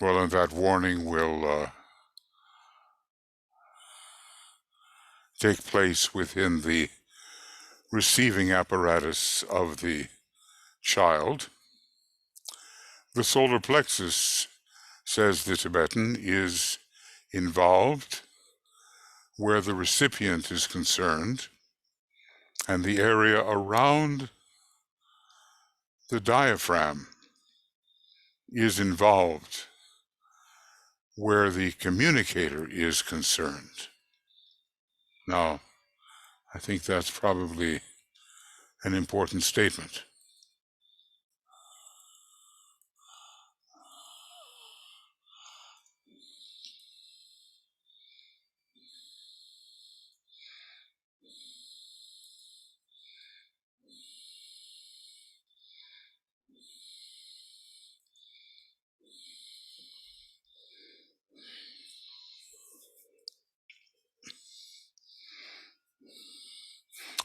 Well, and that warning will take place within the receiving apparatus of the child. The solar plexus, says the Tibetan, is involved where the recipient is concerned, and the area around the diaphragm is involved where the communicator is concerned. Now, I think that's probably an important statement.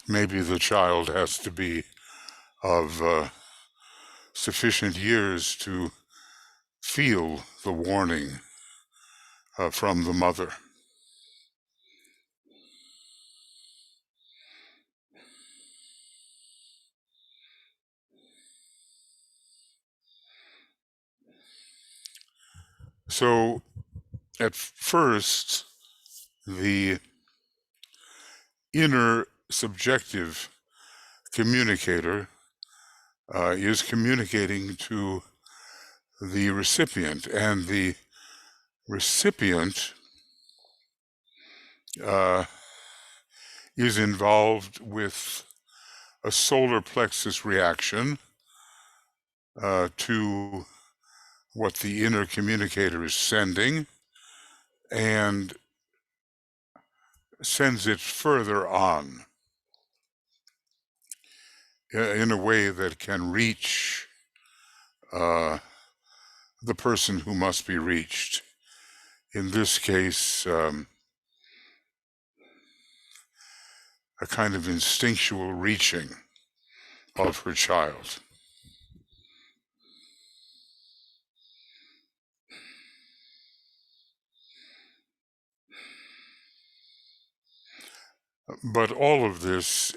Maybe the child has to be of sufficient years to feel the warning from the mother. So at first, the inner subjective communicator is communicating to the recipient, and the recipient is involved with a solar plexus reaction to what the inner communicator is sending, and sends it further on in a way that can reach the person who must be reached. In this case, a kind of instinctual reaching of her child. But all of this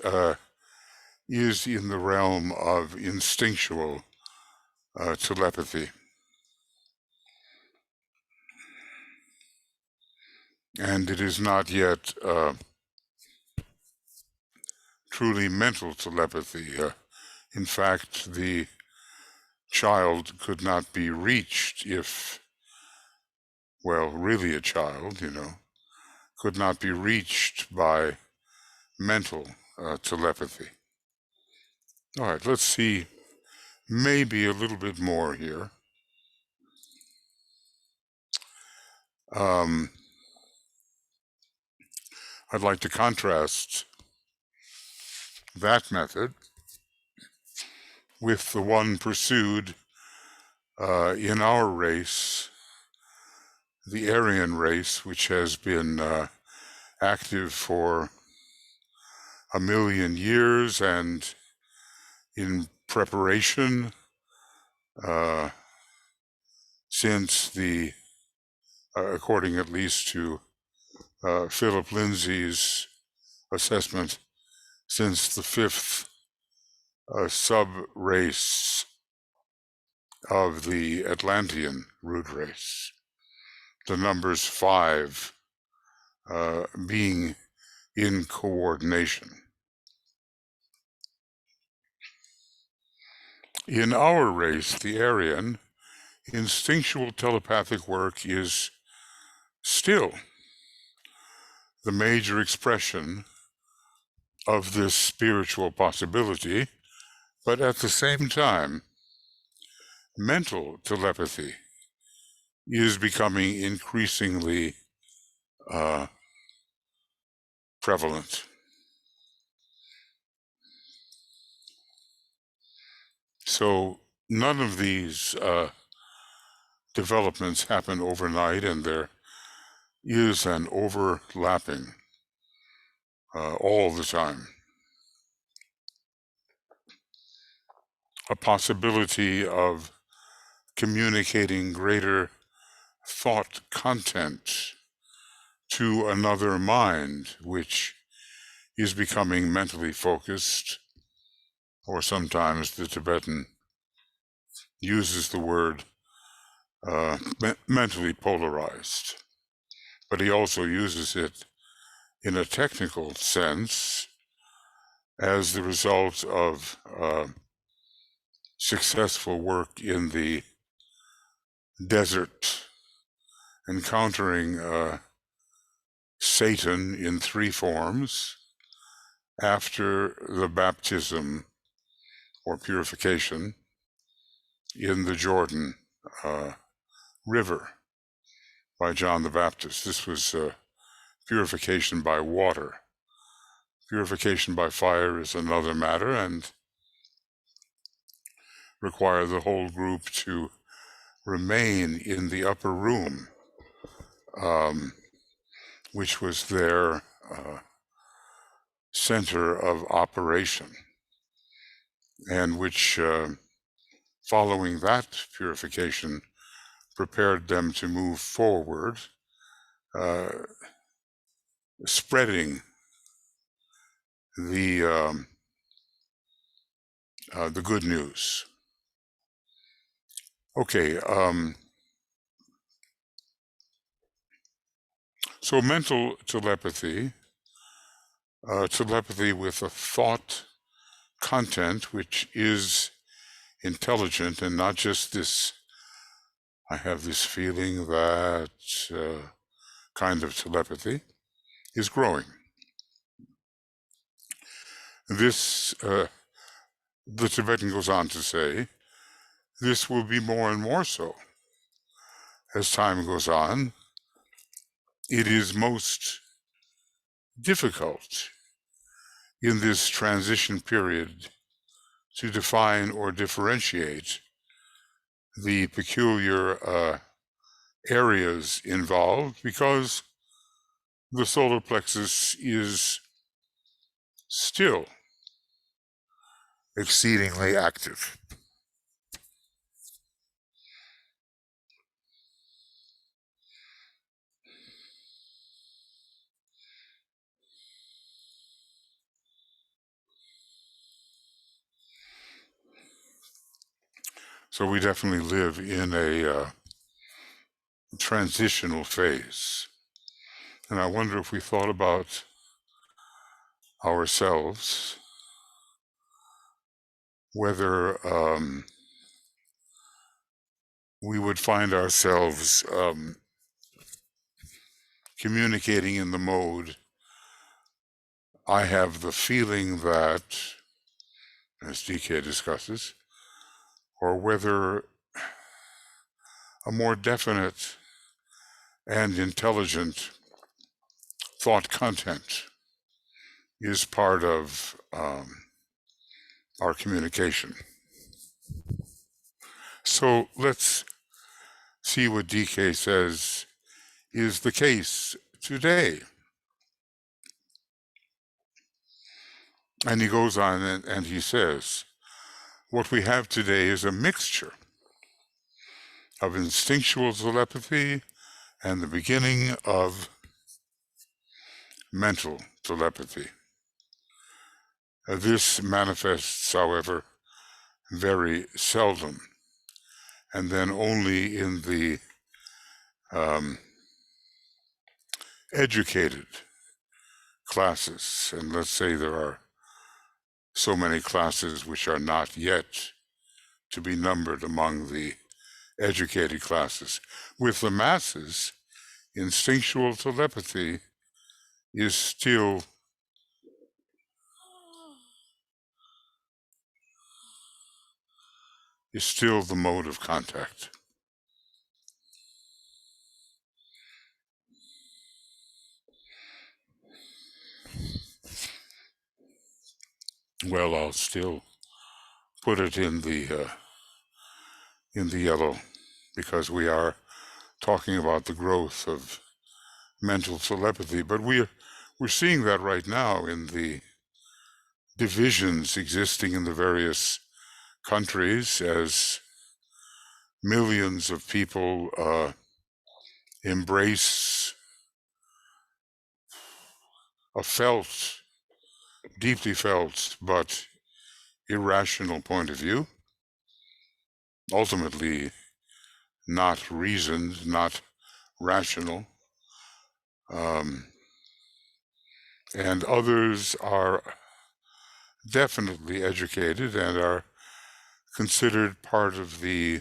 is in the realm of instinctual telepathy. And it is not yet truly mental telepathy. In fact, the child could not be reached if, well, really a child, could not be reached by mental telepathy. All right, let's see maybe a little bit more here. I'd like to contrast that method with the one pursued in our race, the Aryan race, which has been active for 1,000,000 years and in preparation since the, according at least to Philip Lindsay's assessment, since the fifth sub-race of the Atlantean root race, the numbers 5 being in coordination. In our race, the Aryan, instinctual telepathic work is still the major expression of this spiritual possibility, but at the same time, mental telepathy is becoming increasingly prevalent. So none of these developments happen overnight, and they're is an overlapping all the time. A possibility of communicating greater thought content to another mind, which is becoming mentally focused, or sometimes the Tibetan uses the word mentally polarized, but he also uses it in a technical sense as the result of successful work in the desert, encountering Satan in 3 forms after the baptism or purification in the Jordan River by John the Baptist. This was purification by water. Purification by fire is another matter and require the whole group to remain in the upper room, which was their center of operation, and which, following that purification, prepared them to move forward, spreading the good news. Okay, so mental telepathy, telepathy with a thought content which is intelligent and not just this, I have this feeling that kind of telepathy, is growing. This, the Tibetan goes on to say, this will be more and more so as time goes on. It is most difficult in this transition period to define or differentiate the peculiar areas involved, because the solar plexus is still exceedingly active. So we definitely live in a transitional phase. And I wonder if we thought about ourselves, whether we would find ourselves communicating in the mode, I have the feeling that, as DK discusses, or whether a more definite and intelligent thought content is part of our communication. So let's see what DK says is the case today. And he goes on and he says, what we have today is a mixture of instinctual telepathy and the beginning of mental telepathy. This manifests, however, very seldom, and then only in the educated classes. And let's say there are so many classes which are not yet to be numbered among the educated classes. With the masses, instinctual telepathy is still the mode of contact. Well, I'll still put it in the yellow, because we are talking about the growth of mental telepathy. But we're seeing that right now in the divisions existing in the various countries as millions of people embrace a deeply felt, but irrational point of view, ultimately not reasoned, not rational, and others are definitely educated and are considered part of the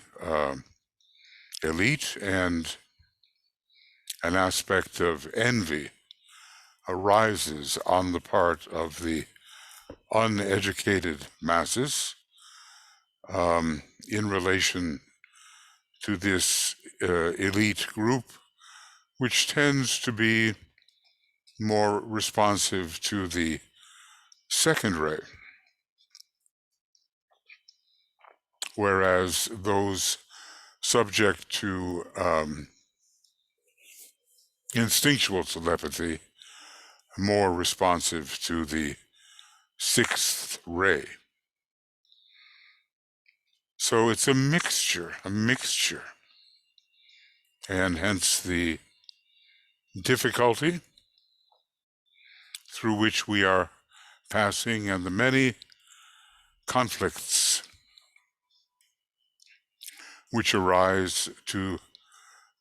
elite, and an aspect of envy arises on the part of the uneducated masses in relation to this elite group, which tends to be more responsive to the second ray, whereas those subject to instinctual telepathy more responsive to the sixth ray. So it's a mixture, and hence the difficulty through which we are passing and the many conflicts which arise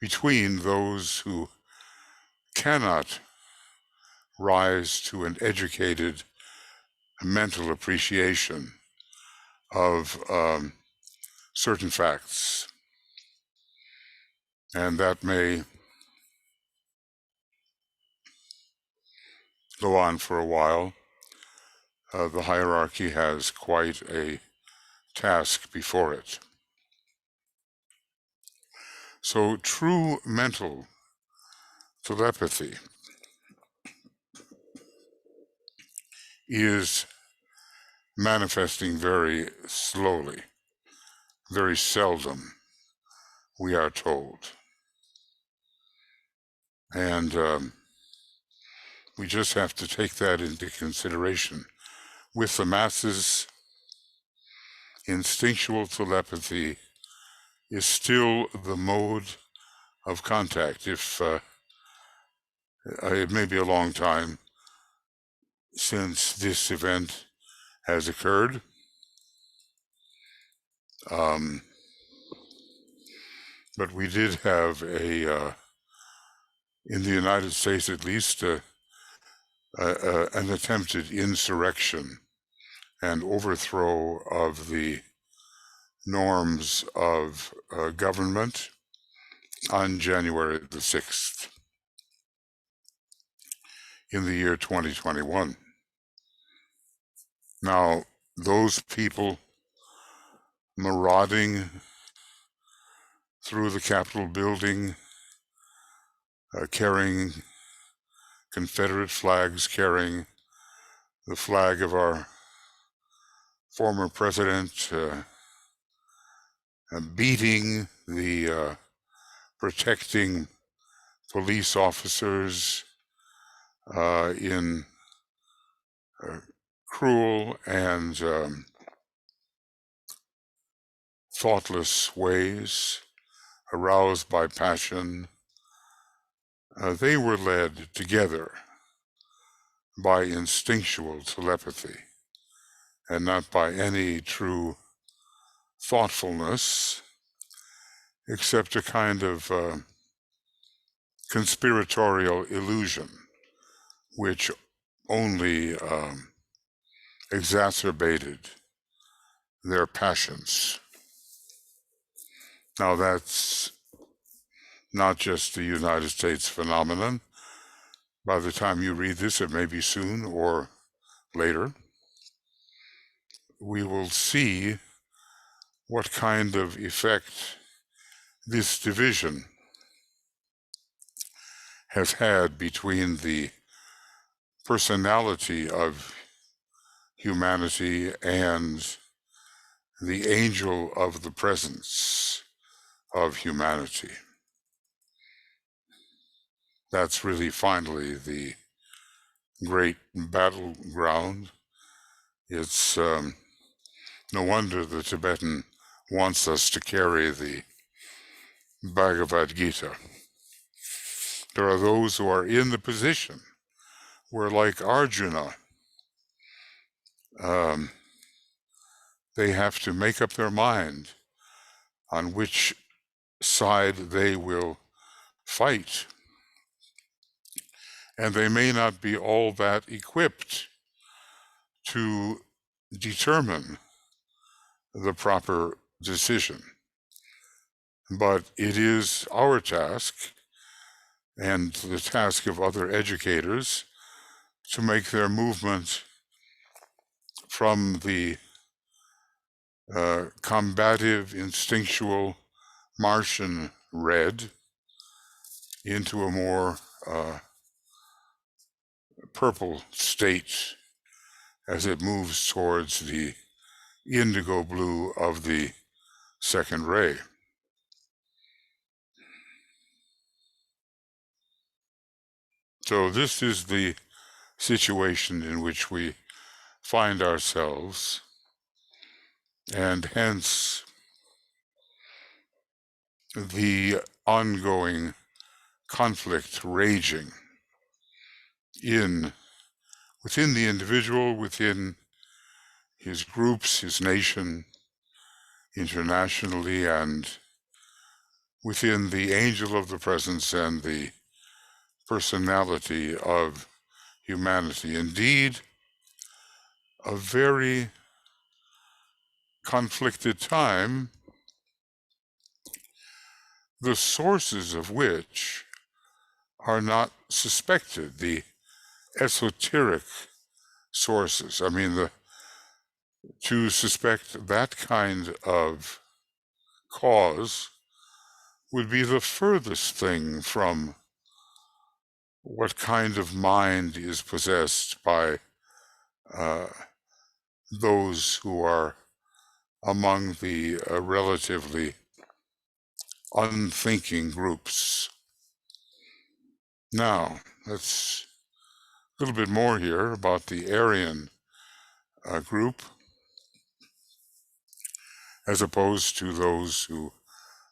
between those who cannot rise to an educated mental appreciation of certain facts. And that may go on for a while. The hierarchy has quite a task before it. So true mental telepathy is manifesting very slowly, very seldom, we are told. And we just have to take that into consideration. With the masses, instinctual telepathy is still the mode of contact. If it may be a long time since this event has occurred, but we did have in the United States at least, an attempted insurrection and overthrow of the norms of government on January the 6th in the year 2021. Now, those people marauding through the Capitol building, carrying Confederate flags, carrying the flag of our former president, beating the protecting police officers in cruel and thoughtless ways, aroused by passion. They were led together by instinctual telepathy and not by any true thoughtfulness, except a kind of conspiratorial illusion, which only exacerbated their passions. Now, that's not just a United States phenomenon. By the time you read this, it may be soon or later, we will see what kind of effect this division has had between the personality of humanity and the angel of the presence of humanity. That's really finally the great battleground. It's no wonder the Tibetan wants us to carry the Bhagavad Gita. There are those who are in the position where, like Arjuna, they have to make up their mind on which side they will fight. And they may not be all that equipped to determine the proper decision. But it is our task and the task of other educators to make their movement from the combative, instinctual Martian red into a more purple state as it moves towards the indigo blue of the second ray. So this is the situation in which we find ourselves, and hence the ongoing conflict raging within the individual, within his groups, his nation, internationally, and within the angel of the presence and the personality of humanity. Indeed, a very conflicted time, the sources of which are not suspected, the esoteric sources. I mean, to suspect that kind of cause would be the furthest thing from what kind of mind is possessed by those who are among the relatively unthinking groups. Now, let's a little bit more here about the Aryan group, as opposed to those who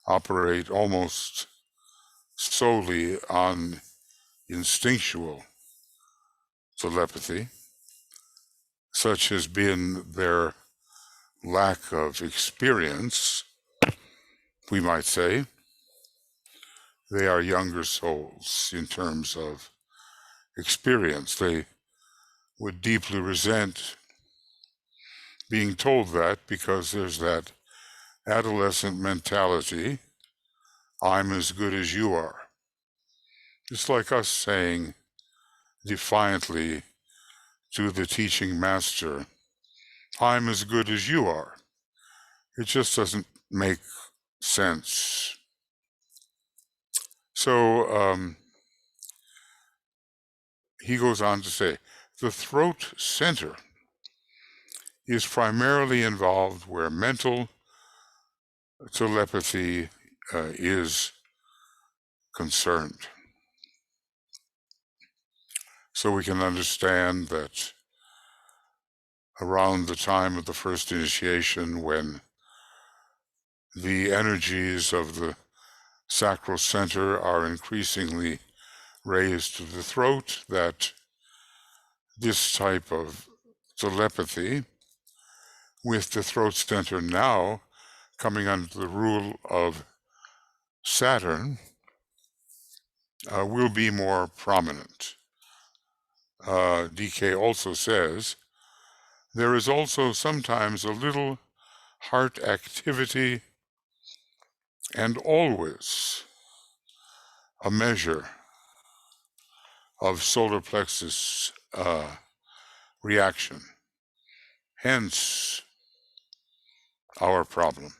operate almost solely on instinctual telepathy. Such has been their lack of experience, we might say. They are younger souls in terms of experience. They would deeply resent being told that, because there's that adolescent mentality, I'm as good as you are. It's like us saying defiantly to the teaching master, I'm as good as you are. It just doesn't make sense. So he goes on to say, the throat center is primarily involved where mental telepathy is concerned. So we can understand that around the time of the first initiation, when the energies of the sacral center are increasingly raised to the throat, that this type of telepathy, with the throat center now coming under the rule of Saturn, will be more prominent. DK also says, there is also sometimes a little heart activity and always a measure of solar plexus reaction. Hence, our problem.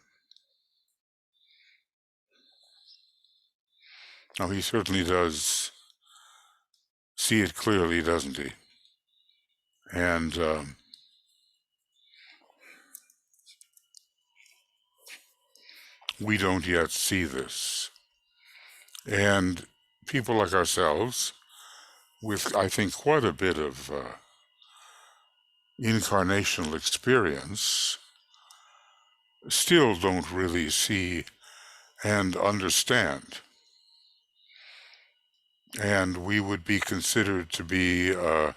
Now, he certainly does see it clearly, doesn't he? And we don't yet see this. And people like ourselves, with, I think, quite a bit of incarnational experience, still don't really see and understand. And we would be considered to be a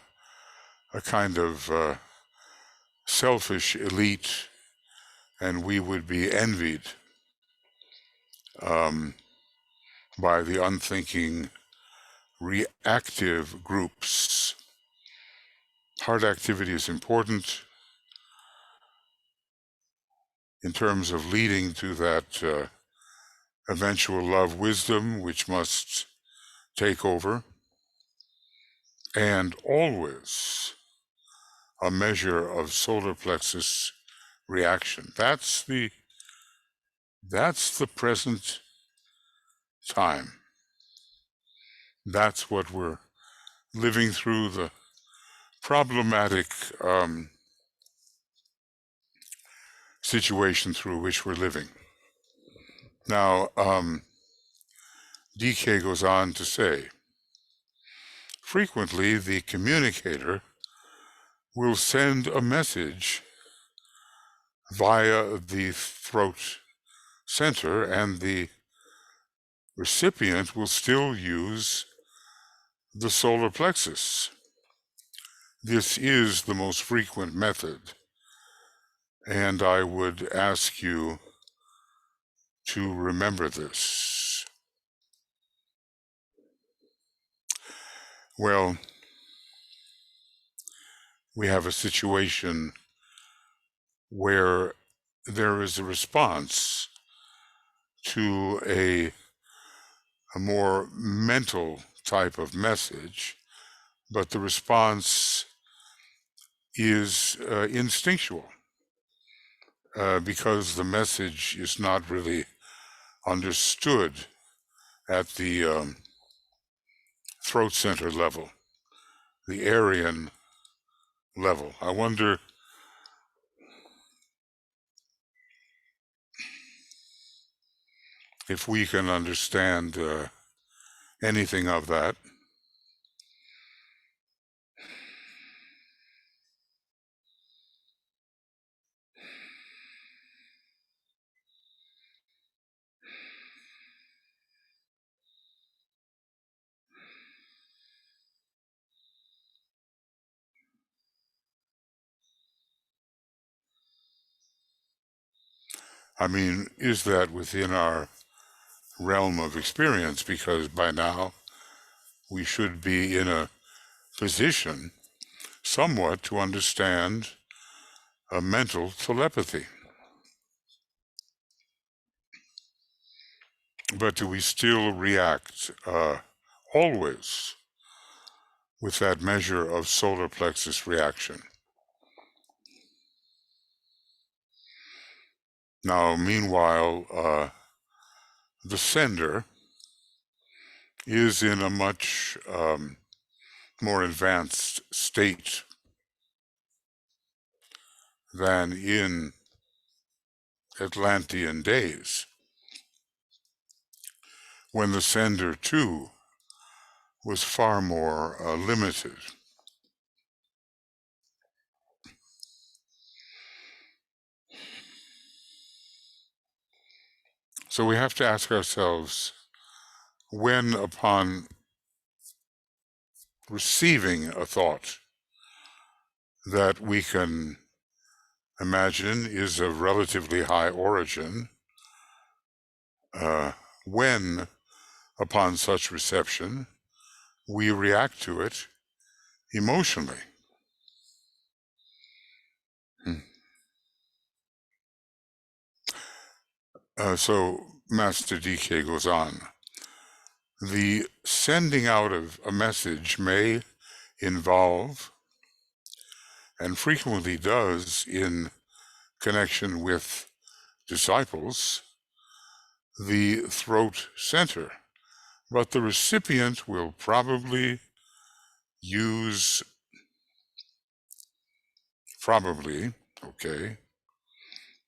kind of selfish elite, and we would be envied by the unthinking, reactive groups. Heart activity is important in terms of leading to that eventual love wisdom, which must take over, and always a measure of solar plexus reaction. That's the present time. That's what we're living through, the problematic situation through which we're living. Now, DK goes on to say, frequently the communicator will send a message via the throat center, and the recipient will still use the solar plexus. This is the most frequent method, and I would ask you to remember this. Well, we have a situation where there is a response to a more mental type of message, but the response is instinctual, because the message is not really understood at the throat center level, the Aryan level. I wonder if we can understand anything of that. I mean, is that within our realm of experience? Because by now we should be in a position somewhat to understand a mental telepathy. But do we still react always with that measure of solar plexus reaction? Now, meanwhile, the sender is in a much more advanced state than in Atlantean days, when the sender too was far more limited. So we have to ask ourselves, when upon receiving a thought that we can imagine is of relatively high origin, when upon such reception we react to it emotionally. So Master DK goes on. The sending out of a message may involve, and frequently does in connection with disciples, the throat center, but the recipient will probably use,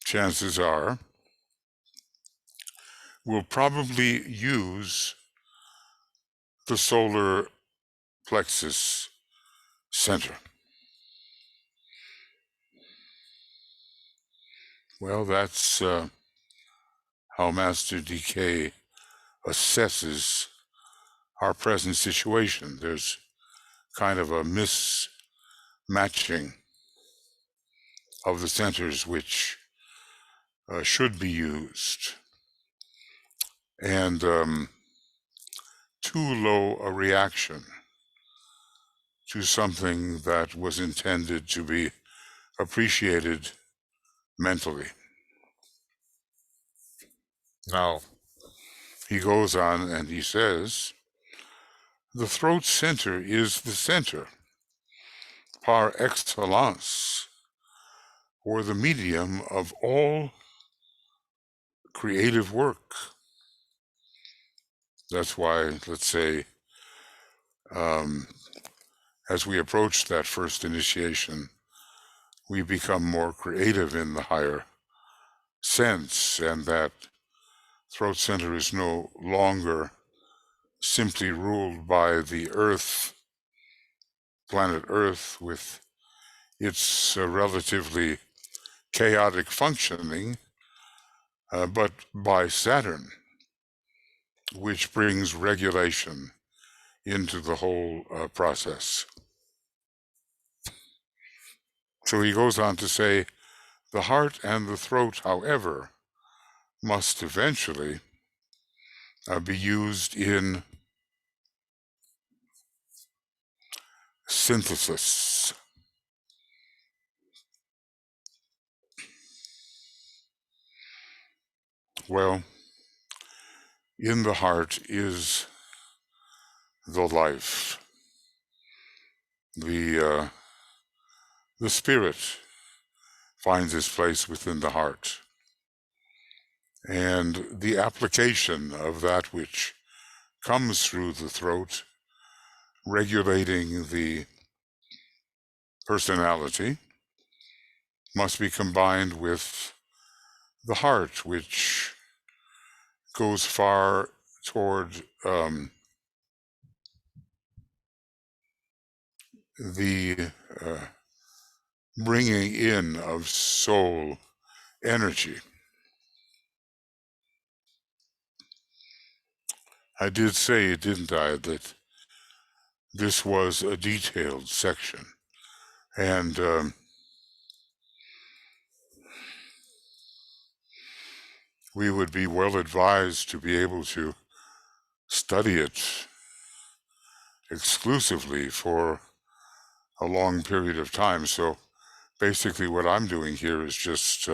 chances are, will probably use the solar plexus center. Well, that's how Master Decay assesses our present situation. There's kind of a mismatching of the centers which should be used, and too low a reaction to something that was intended to be appreciated mentally. Now, he goes on and he says, the throat center is the center, par excellence, or the medium of all creative work. That's why, let's say, as we approach that first initiation, we become more creative in the higher sense, and that throat center is no longer simply ruled by the Earth, planet Earth, with its relatively chaotic functioning, but by Saturn, which brings regulation into the whole process. So he goes on to say, the heart and the throat, however, must eventually be used in synthesis. Well, in the heart is the life. The spirit finds its place within the heart. And the application of that which comes through the throat, regulating the personality, must be combined with the heart, which goes far toward the bringing in of soul energy. I did say, didn't I, that this was a detailed section, and we would be well advised to be able to study it exclusively for a long period of time. So basically what I'm doing here is just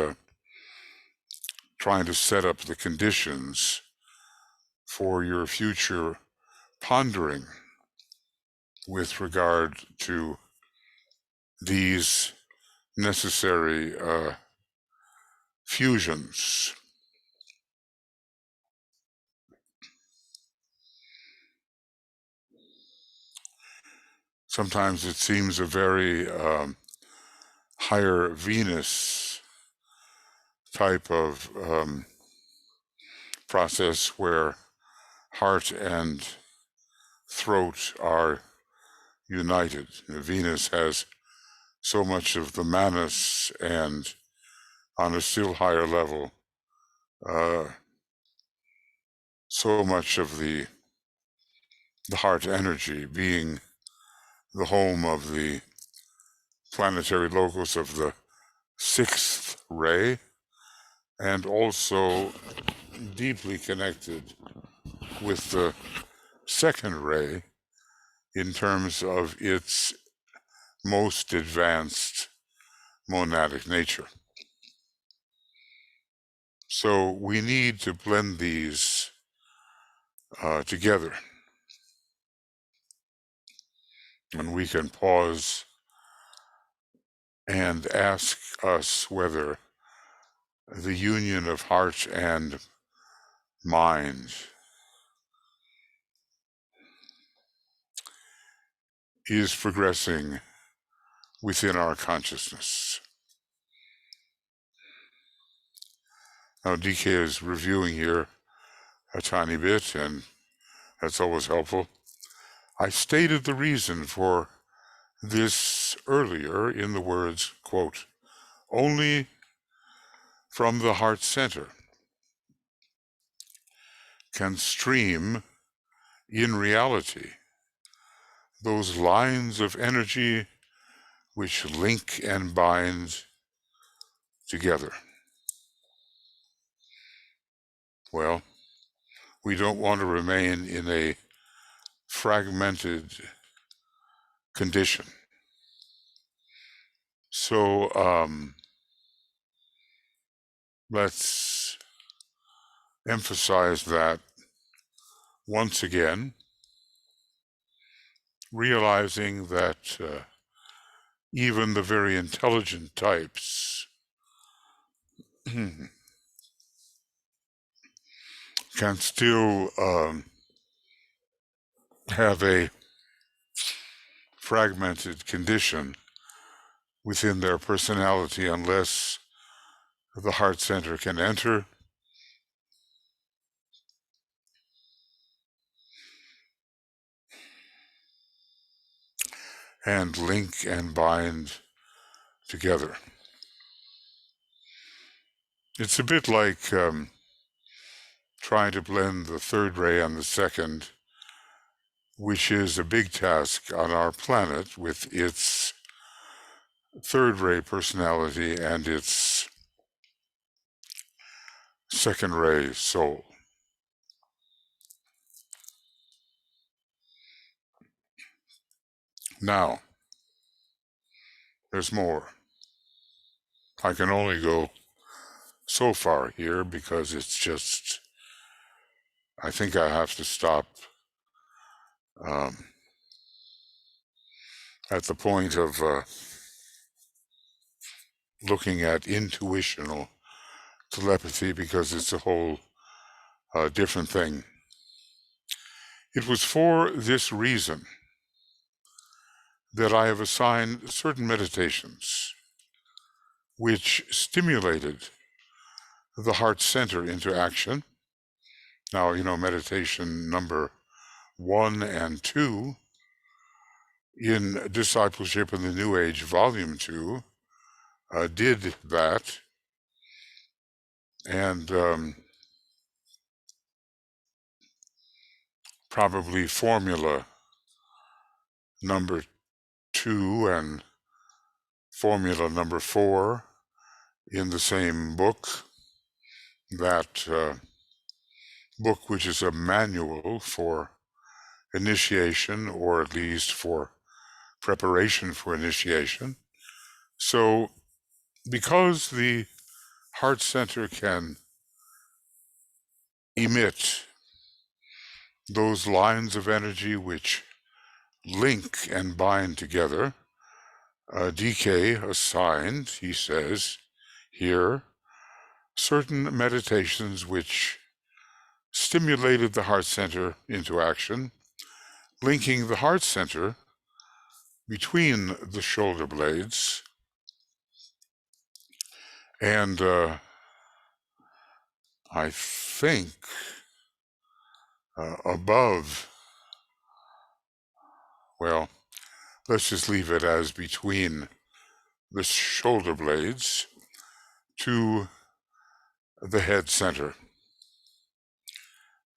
trying to set up the conditions for your future pondering with regard to these necessary fusions. Sometimes it seems a very higher Venus type of process where heart and throat are united. Venus has so much of the manas, and on a still higher level, so much of the heart energy, being the home of the planetary locus of the sixth ray, and also deeply connected with the second ray in terms of its most advanced monadic nature. So we need to blend these together. And we can pause and ask us whether the union of heart and mind is progressing within our consciousness. Now, DK is reviewing here a tiny bit, and that's always helpful. I stated the reason for this earlier in the words, quote, only from the heart center can stream in reality those lines of energy which link and bind together. Well, we don't want to remain in a fragmented condition. So let's emphasize that once again, realizing that even the very intelligent types can still have a fragmented condition within their personality unless the heart center can enter and link and bind together. It's a bit like trying to blend the third ray and the second, which is a big task on our planet with its third ray personality and its second ray soul. Now, there's more. I can only go so far here because it's just, I think I have to stop at the point of looking at intuitional telepathy because it's a whole different thing. It was for this reason that I have assigned certain meditations which stimulated the heart center into action. Now, meditation number 1 and 2 in Discipleship in the New Age, Volume 2, did that. And probably formula number 2 and formula number 4 in the same book, that book which is a manual for initiation, or at least for preparation for initiation. So because the heart center can emit those lines of energy which link and bind together, DK assigned, he says here, certain meditations which stimulated the heart center into action, linking the heart center between the shoulder blades and I think above, well, let's just leave it as between the shoulder blades to the head center,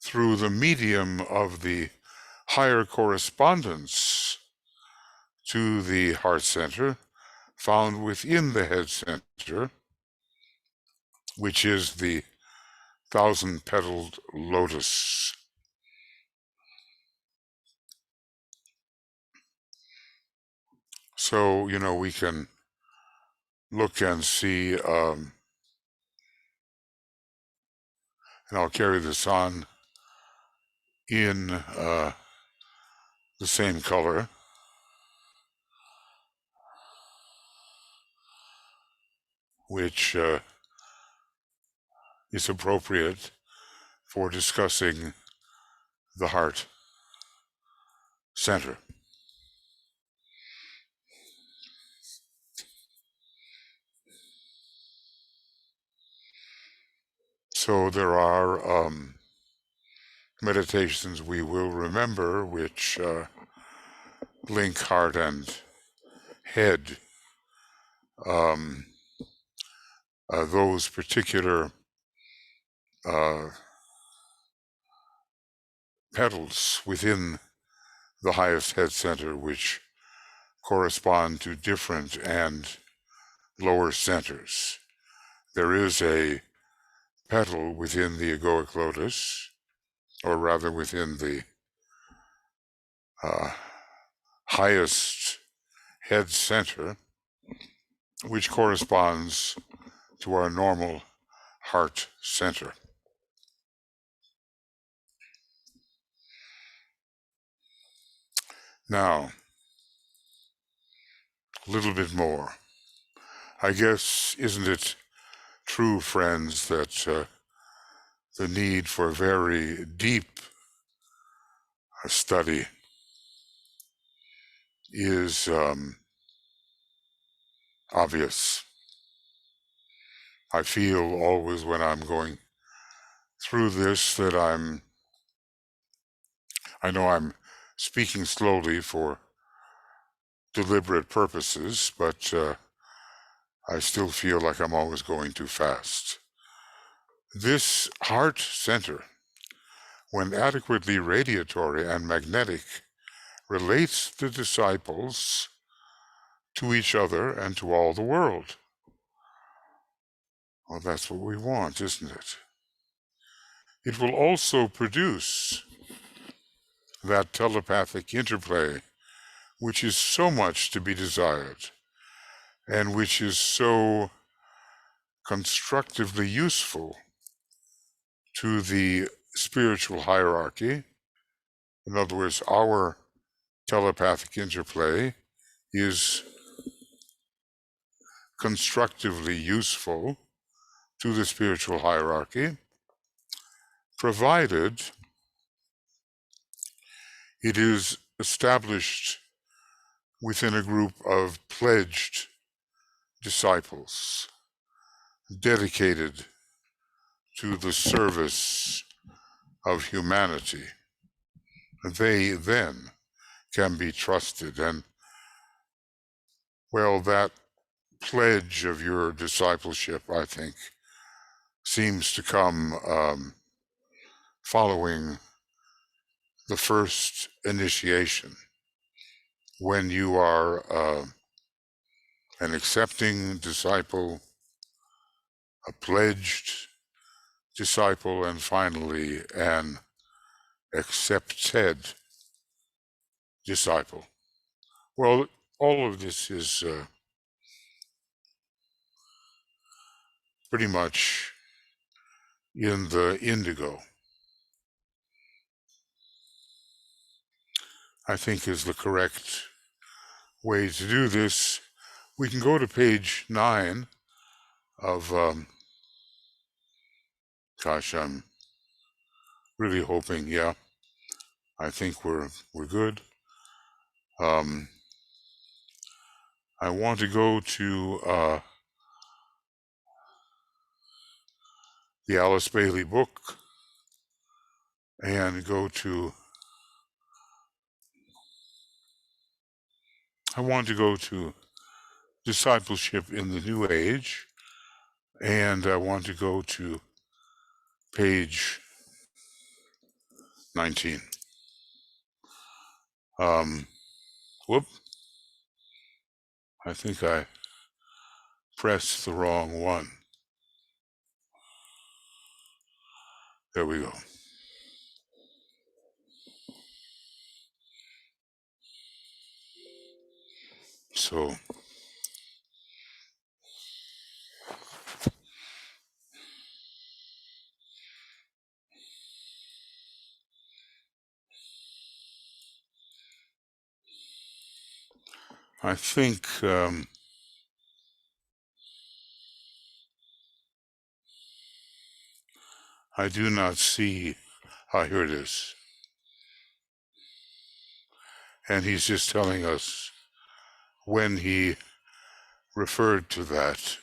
through the medium of the higher correspondence to the heart center found within the head center, which is the 1,000-petaled lotus. So, we can look and see, and I'll carry this on in the same color, which is appropriate for discussing the heart center. So there are meditations we will remember which link heart and head, those particular petals within the highest head center, which correspond to different and lower centers. There is a petal within the egoic lotus, or rather within the highest head center, which corresponds to our normal heart center. Now, a little bit more. I guess, isn't it true, friends, that the need for very deep study is obvious. I feel always when I'm going through this that I know I'm speaking slowly for deliberate purposes, but I still feel like I'm always going too fast. This heart center, when adequately radiatory and magnetic, relates the disciples to each other and to all the world. Well, that's what we want, isn't it? It will also produce that telepathic interplay, which is so much to be desired, and which is so constructively useful to the spiritual hierarchy. In other words, our telepathic interplay is constructively useful to the spiritual hierarchy, provided it is established within a group of pledged disciples dedicated to the service of humanity. They then can be trusted, and well, that pledge of your discipleship, I think, seems to come following the first initiation, when you are an accepting disciple, a pledged disciple, and finally an accepted disciple. Well, all of this is pretty much in the indigo, I think, is the correct way to do this. We can go to page 9 of, gosh, I'm really hoping, yeah, I think we're good. I want to go to the Alice Bailey book and I want to go to Discipleship in the New Age, and I want to go to page 19. Whoop. I think I pressed the wrong one. There we go. So, I think I do not see, here it is. And he's just telling us when he referred to that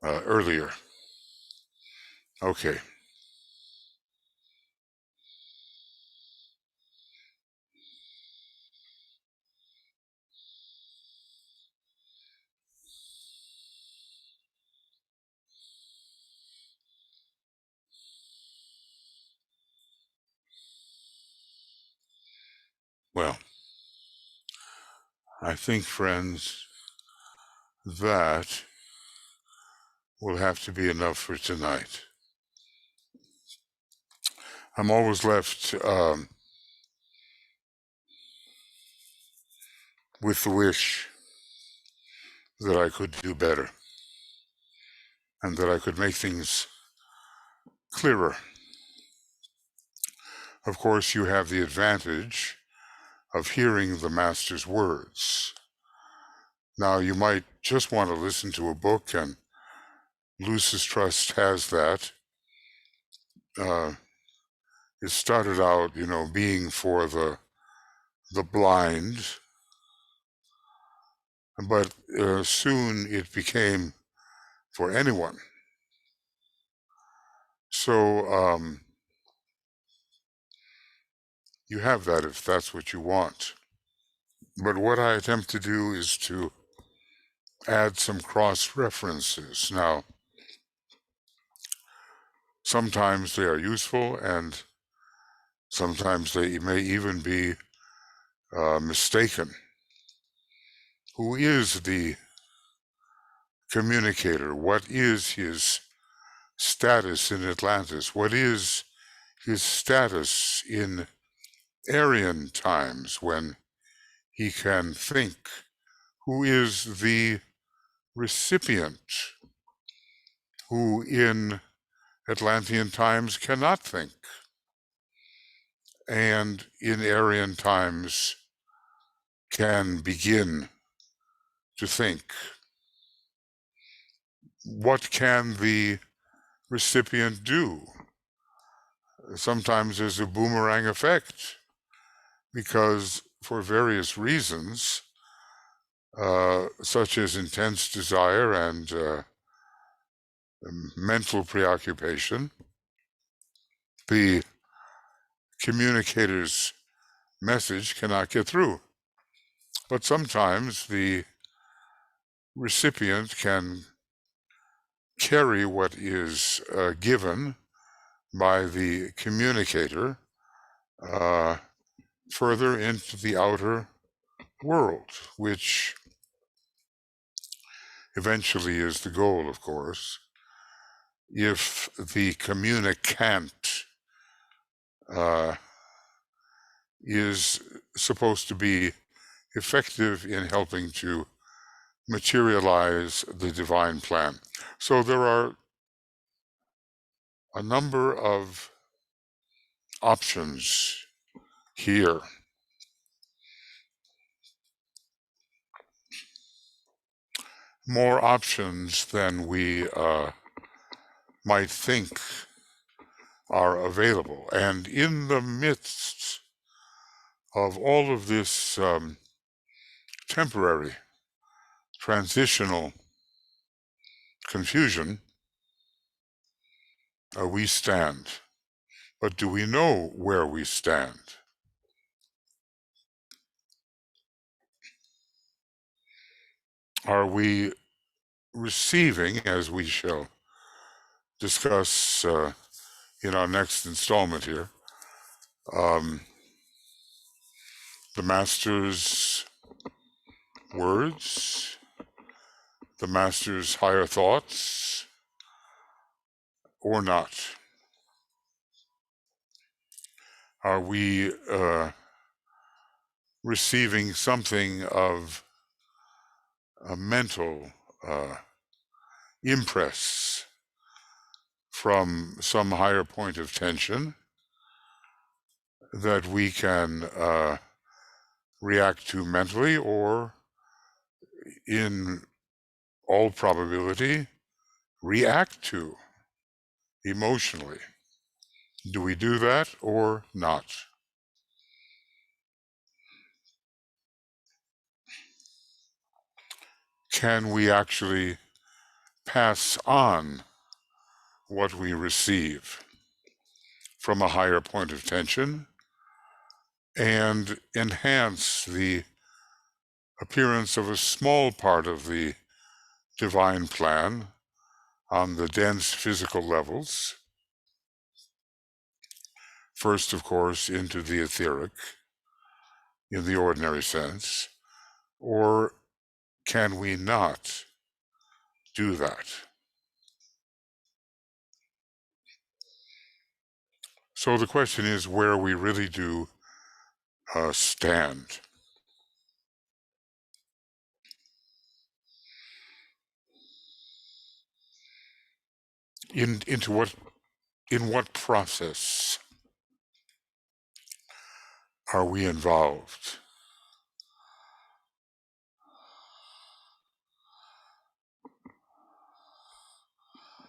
earlier. Okay. Well, I think, friends, that will have to be enough for tonight. I'm always left with the wish that I could do better and that I could make things clearer. Of course, you have the advantage of hearing the Master's words. Now, you might just want to listen to a book, and Lucis Trust has that. It started out, being for the blind, but soon it became for anyone. So you have that if that's what you want. But what I attempt to do is to add some cross-references. Now, sometimes they are useful, and sometimes they may even be mistaken. Who is the communicator? What is his status in Atlantis? What is his status in Aryan times when he can think? Who is the recipient who in Atlantean times cannot think and in Aryan times can begin to think? What can the recipient do? Sometimes there's a boomerang effect because for various reasons, such as intense desire and mental preoccupation, the communicator's message cannot get through. But sometimes the recipient can carry what is given by the communicator further into the outer world, which eventually is the goal, of course. If the communicant is supposed to be effective in helping to materialize the divine plan. So there are a number of options here. More options than we might think are available. And in the midst of all of this temporary, transitional confusion, we stand. But do we know where we stand? Are we receiving, as we shall discuss in our next installment here, the Master's words, the Master's higher thoughts, or not? Are we receiving something of a mental impress from some higher point of tension that we can react to mentally, or in all probability react to emotionally? Do we do that or not? Can we actually pass on what we receive from a higher point of tension and enhance the appearance of a small part of the divine plan on the dense physical levels? First, of course, into the etheric, in the ordinary sense, or can we not do that? So the question is where we really do stand. In what process are we involved?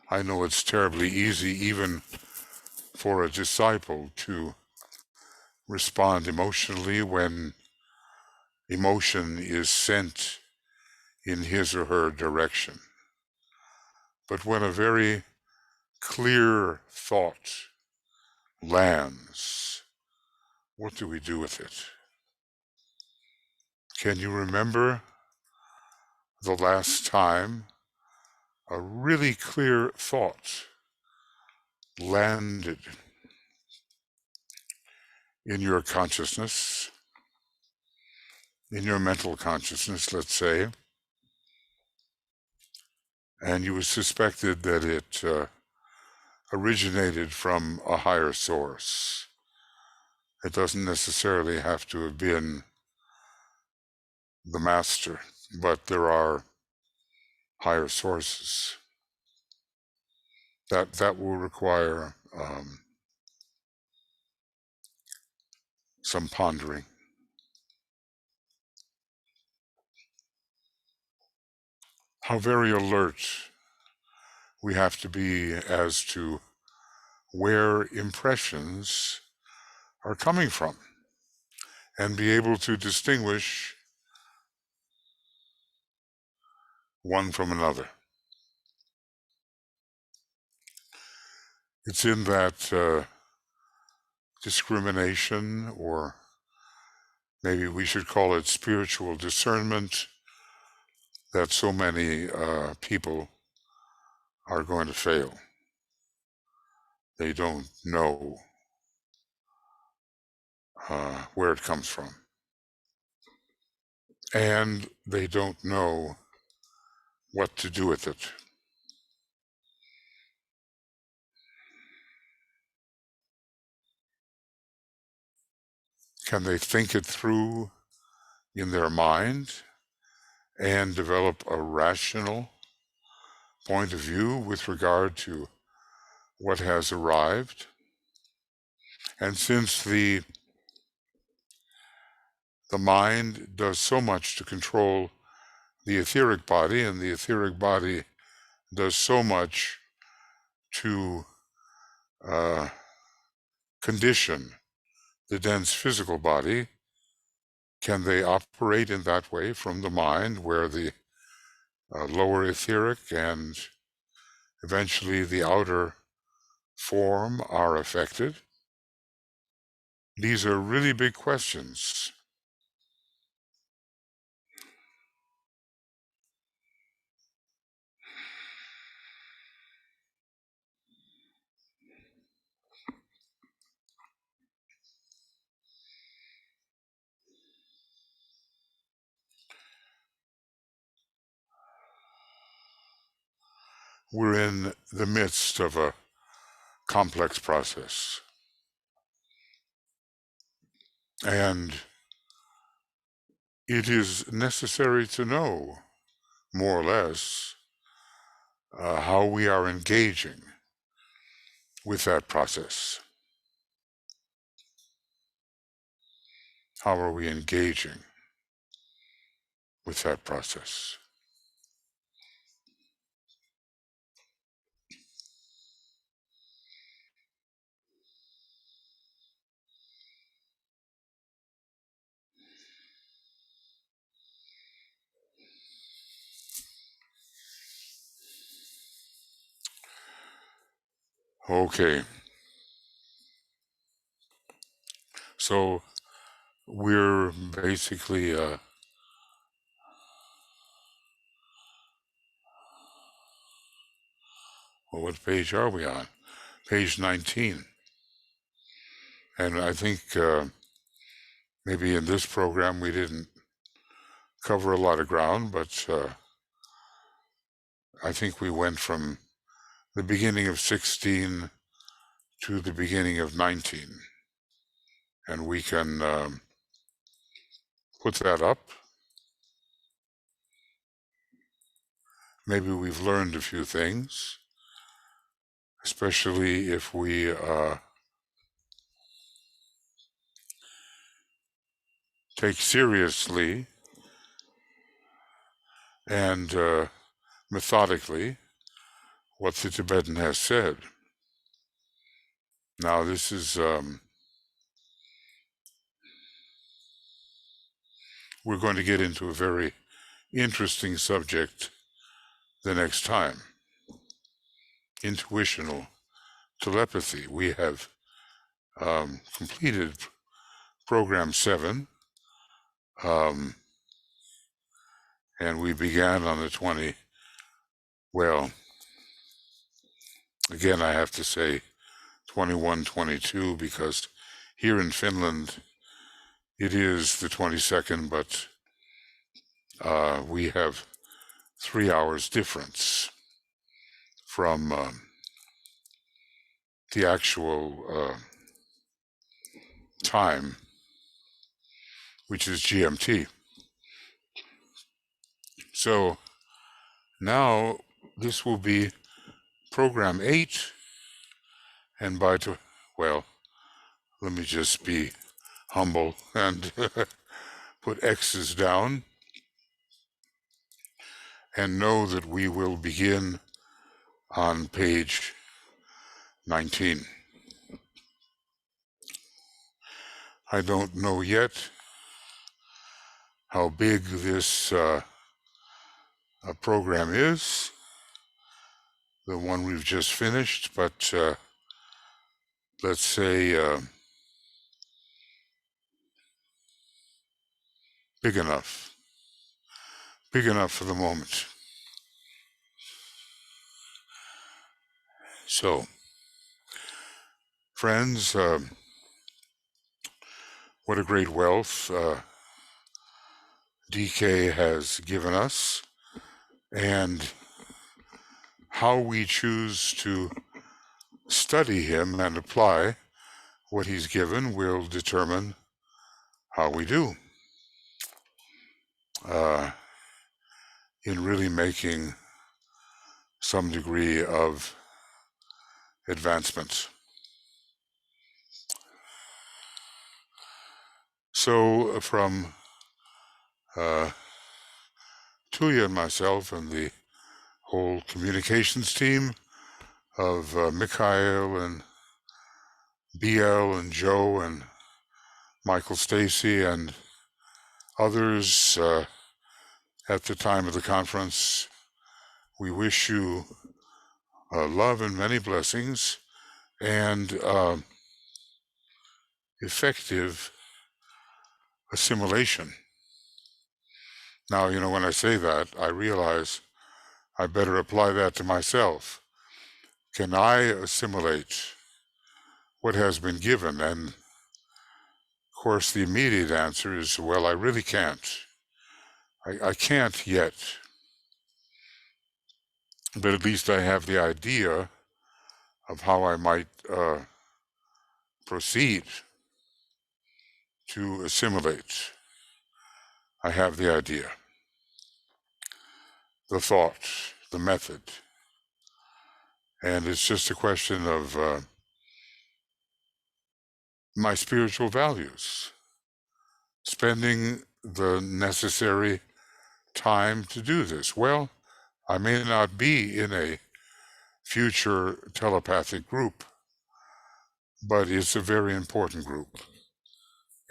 I know it's terribly easy even for a disciple to respond emotionally when emotion is sent in his or her direction. But when a very clear thought lands, what do we do with it? Can you remember the last time a really clear thought landed in your consciousness, in your mental consciousness, let's say, and you suspected that it originated from a higher source? It doesn't necessarily have to have been the master, but there are higher sources. That will require some pondering. How very alert we have to be as to where impressions are coming from, and be able to distinguish one from another. It's in that discrimination, or maybe we should call it spiritual discernment, that so many people are going to fail. They don't know where it comes from, and they don't know what to do with it. Can they think it through in their mind and develop a rational point of view with regard to what has arrived? And since the mind does so much to control the etheric body, and the etheric body does so much to condition the dense physical body, can they operate in that way from the mind, where the lower etheric and eventually the outer form are affected? These are really big questions. We're in the midst of a complex process, and it is necessary to know, more or less, how we are engaging with that process. How are we engaging with that process? Okay, so we're basically well, what page are we on? Page 19. And I think Maybe in this program we didn't cover a lot of ground, but I think we went from the beginning of 16 to the beginning of 19. And we can put that up. Maybe we've learned a few things, especially if we take seriously and methodically what the Tibetan has said. Now, this is, we're going to get into a very interesting subject the next time. Intuitional telepathy. We have completed program 7, and we began on the 20, well, again, I have to say 21, 22, because here in Finland it is the 22nd, but we have 3 hours difference from the actual time, which is GMT. So now this will be program 8, and well, let me just be humble and put X's down and know that we will begin on page 19. I don't know yet how big this program is, the one we've just finished, but let's say big enough for the moment. So, friends, what a great wealth DK has given us, and how we choose to study him and apply what he's given will determine how we do in really making some degree of advancement. So from Tuya and myself and the whole communications team of Mikhail and BL and Joe and Michael Stacy and others at the time of the conference, we wish you love and many blessings and effective assimilation. Now, you know, when I say that, I realize I better apply that to myself. Can I assimilate what has been given? And of course, the immediate answer is, well, I really can't. I can't yet. But at least I have the idea of how I might proceed to assimilate. I have the idea, the thought, the method. And it's just a question of my spiritual values, spending the necessary time to do this. Well, I may not be in a future telepathic group, but it's a very important group.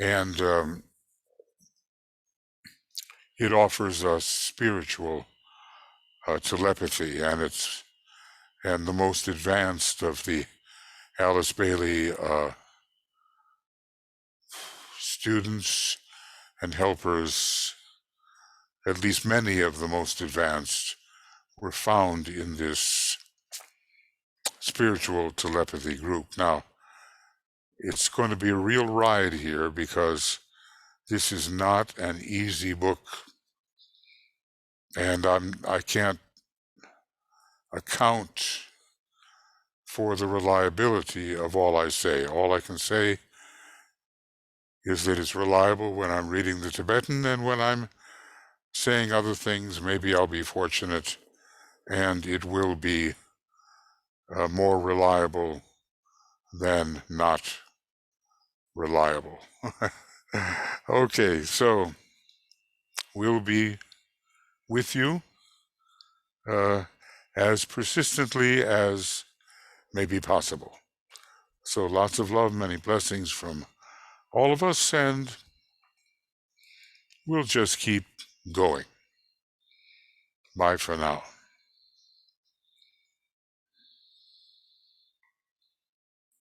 And it offers us spiritual telepathy, and it's the most advanced of the Alice Bailey students and helpers. At least many of the most advanced were found in this spiritual telepathy group. Now, it's going to be a real ride here because This is not an easy book, and I can't account for the reliability of all I say. All I can say is that it's reliable when I'm reading the Tibetan, and when I'm saying other things, maybe I'll be fortunate and it will be more reliable than not reliable. Okay, so we'll be with you as persistently as may be possible. So lots of love, many blessings from all of us, and we'll just keep going. Bye for now.